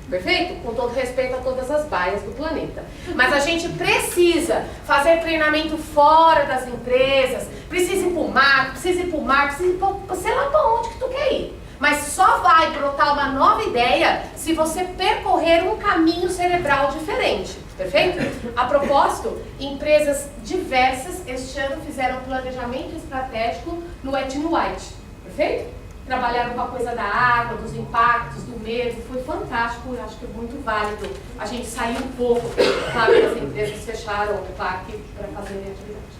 Perfeito? Com todo respeito a todas as baias do planeta. Mas a gente precisa fazer treinamento fora das empresas, precisa ir para o mar, precisa ir para sei lá para onde que tu quer ir. Mas só vai brotar uma nova ideia se você percorrer um caminho cerebral diferente. Perfeito? A propósito, empresas diversas este ano fizeram planejamento estratégico no Wet n White. Perfeito? trabalharam com a coisa da água, dos impactos, do medo, foi fantástico, eu acho que é muito válido. A gente saiu um pouco, claro que as empresas fecharam o parque para fazer atividade.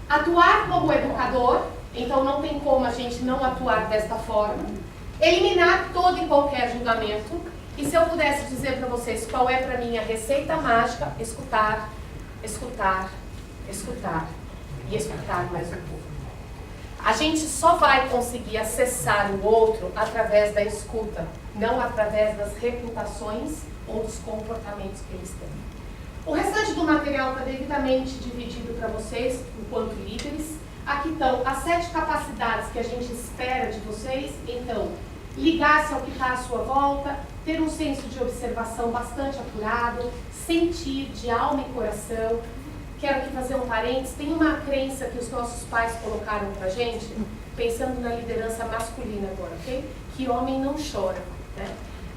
Atuar como educador, então não tem como a gente não atuar desta forma. Eliminar todo e qualquer julgamento. E se eu pudesse dizer para vocês qual é para mim a receita mágica, escutar, escutar, escutar e escutar mais um pouco. A gente só vai conseguir acessar o outro através da escuta, não através das reputações ou dos comportamentos que eles têm. O restante do material está devidamente dividido para vocês, enquanto líderes. Aqui estão as 7 capacidades que a gente espera de vocês. Então, ligar-se ao que está à sua volta, ter um senso de observação bastante apurado, sentir de alma e coração. Quero aqui fazer um parênteses. Tem uma crença que os nossos pais colocaram pra gente, pensando na liderança masculina agora, ok? Que homem não chora, né?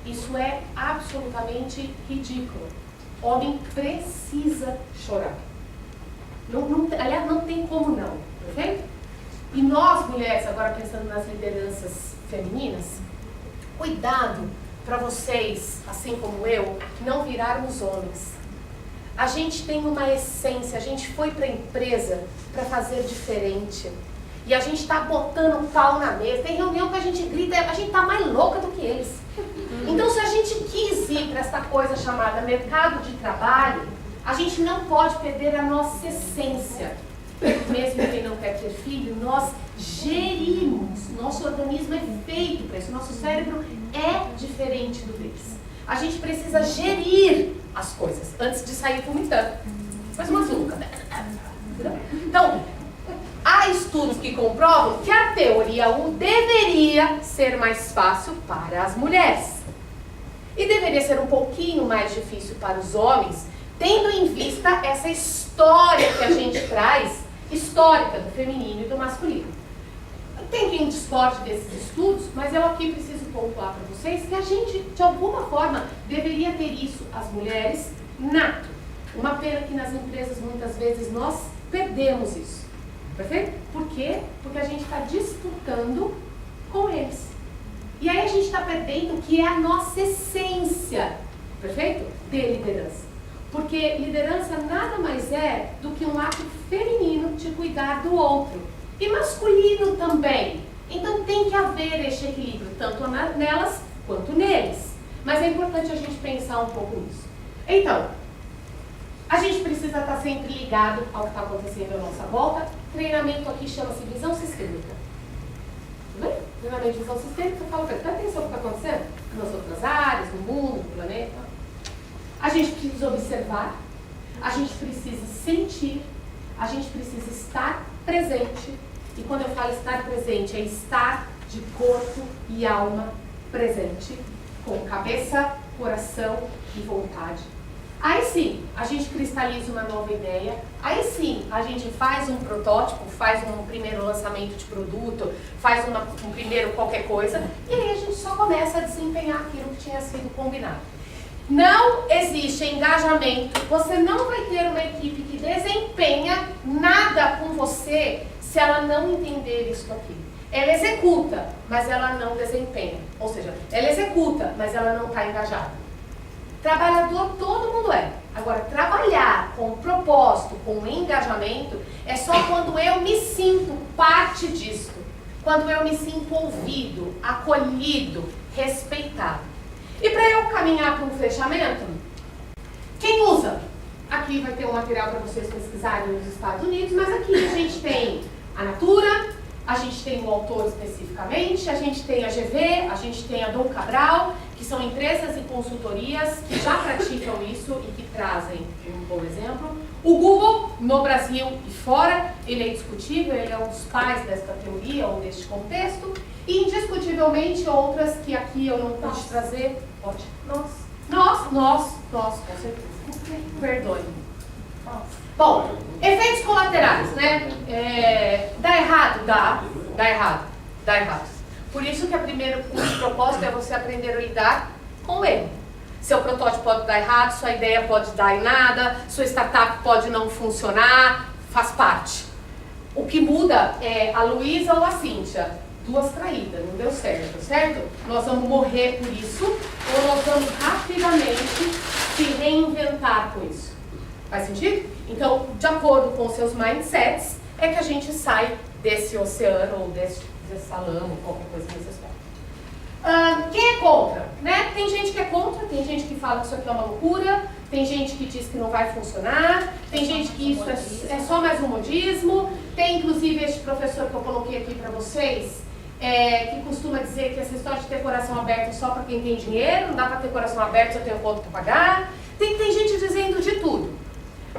Isso é absolutamente ridículo. Homem precisa chorar. Aliás, não tem como não, perfeito? E nós, mulheres, agora pensando nas lideranças femininas, cuidado para vocês, assim como eu, não virarmos homens. A gente tem uma essência, a gente foi para a empresa para fazer diferente. E a gente está botando um pau na mesa. Tem reunião que a gente grita, a gente está mais louca do que eles. Então, se a gente quis ir para essa coisa chamada mercado de trabalho, a gente não pode perder a nossa essência. Mesmo quem não quer ter filho, nós gerimos. Nosso organismo é feito para isso. Nosso cérebro é diferente do deles. A gente precisa gerir as coisas antes de sair vomitando. Faz uma açúcar. Então, há estudos que comprovam que a teoria 1 deveria ser mais fácil para as mulheres. E deveria ser um pouquinho mais difícil para os homens, tendo em vista essa história que a gente traz, histórica do feminino e do masculino. Tem quem discorde desses estudos, mas eu aqui preciso pontuar para vocês que a gente, de alguma forma, deveria ter isso, as mulheres, nato. Uma pena que nas empresas, muitas vezes, nós perdemos isso. Perfeito? Por quê? Porque a gente está disputando com eles. E aí a gente está perdendo o que é a nossa essência, perfeito? De liderança. Porque liderança nada mais é do que um ato feminino de cuidar do outro. E masculino também. Então tem que haver este equilíbrio, tanto nelas quanto neles. Mas é importante a gente pensar um pouco nisso. Então, a gente precisa estar sempre ligado ao que está acontecendo à nossa volta. Treinamento aqui chama-se visão sistêmica. Tudo bem? Treinamento de visão sistêmica, eu falo, presta atenção no que está acontecendo nas outras áreas, no mundo, no planeta. A gente precisa observar, a gente precisa sentir, a gente precisa estar presente. E quando eu falo estar presente, é estar de corpo e alma presente, com cabeça, coração e vontade. Aí sim, a gente cristaliza uma nova ideia, aí sim, a gente faz um protótipo, faz um primeiro lançamento de produto, faz um primeiro qualquer coisa, e aí a gente só começa a desempenhar aquilo que tinha sido combinado. Não existe engajamento, você não vai ter uma equipe que desempenha nada com você se ela não entender isso aqui. Ela executa, mas ela não desempenha. Ou seja, ela executa, mas ela não está engajada. Trabalhador todo mundo é. Agora, trabalhar com propósito, com engajamento, é só quando eu me sinto parte disso. Quando eu me sinto ouvido, acolhido, respeitado. E para eu caminhar para um fechamento, quem usa? Aqui vai ter um material para vocês pesquisarem nos Estados Unidos, mas aqui a gente tem a Natura, a gente tem o autor especificamente, a gente tem a GV, a gente tem a Dom Cabral, que são empresas e consultorias que já praticam isso e que trazem um bom exemplo. O Google, no Brasil e fora, ele é indiscutível, ele é um dos pais desta teoria ou deste contexto. E indiscutivelmente outras que aqui eu não pude trazer. Pode. Nós, com certeza. Perdoe. Bom, efeitos colaterais, né? Dá errado? Dá errado. Por isso que o primeiro propósito é você aprender a lidar com ele. Seu protótipo pode dar errado, sua ideia pode dar em nada, sua startup pode não funcionar, faz parte. O que muda é a Luísa ou a Cíntia. duas traídas, não deu certo, certo? Nós vamos morrer por isso, ou nós vamos rapidamente se reinventar com isso. Faz sentido? Então, de acordo com os seus mindsets, é que a gente sai desse oceano ou desse salão, qualquer coisa nesse aspecto. Quem é contra? Né? Tem gente que é contra, tem gente que fala que isso aqui é uma loucura, tem gente que diz que não vai funcionar, tem gente que isso é só mais um modismo, tem inclusive este professor que eu coloquei aqui para vocês, que costuma dizer que essa história de ter coração aberto é só para quem tem dinheiro, não dá para ter coração aberto se eu tenho conta para pagar, tem gente dizendo de tudo.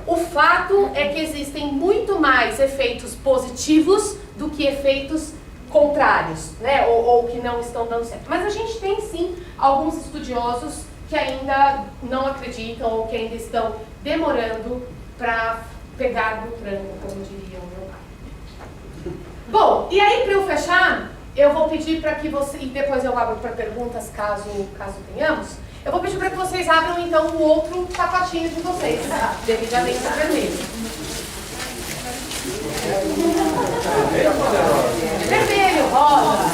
O fato é que existem muito mais efeitos positivos do que efeitos contrários, né? Ou que não estão dando certo. Mas a gente tem sim alguns estudiosos que ainda não acreditam ou que ainda estão demorando para pegar no tranco, como diria o meu pai. Bom, e aí para eu fechar, eu vou pedir para que você, e depois eu abro para perguntas caso tenhamos, eu vou pedir para que vocês abram então o outro sapatinho de vocês, devidamente vermelho. Vermelho, rosa.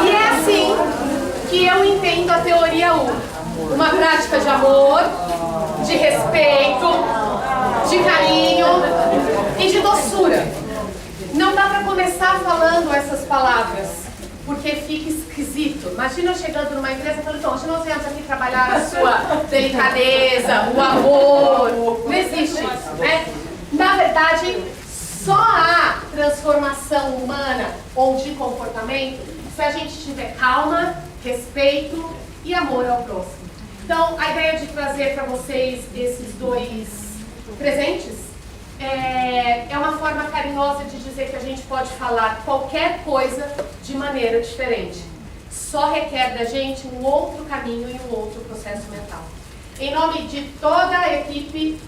E é assim que eu entendo a teoria U. Uma prática de amor, de respeito, de carinho e de doçura. Não dá para começar falando essas palavras, porque fica esquisito. Imagina eu chegando numa empresa e falando, então, hoje nós viemos aqui trabalhar a sua delicadeza, o amor. Não existe isso, né? Na verdade, só há transformação humana ou de comportamento se a gente tiver calma, respeito e amor ao próximo. Então, a ideia de trazer para vocês esses dois presentes é uma forma carinhosa de dizer que a gente pode falar qualquer coisa de maneira diferente. Só requer da gente um outro caminho e um outro processo mental. Em nome de toda a equipe,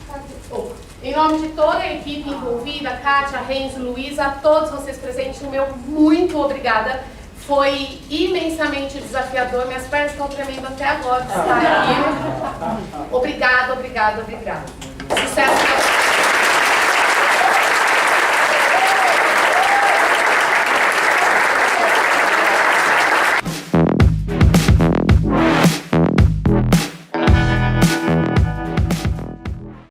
envolvida, Kátia, Renzo, Luísa, a todos vocês presentes, o meu muito obrigada. Foi imensamente desafiador, minhas pernas estão tremendo até agora de estar aqui. Obrigada, obrigada, obrigada. Sucesso!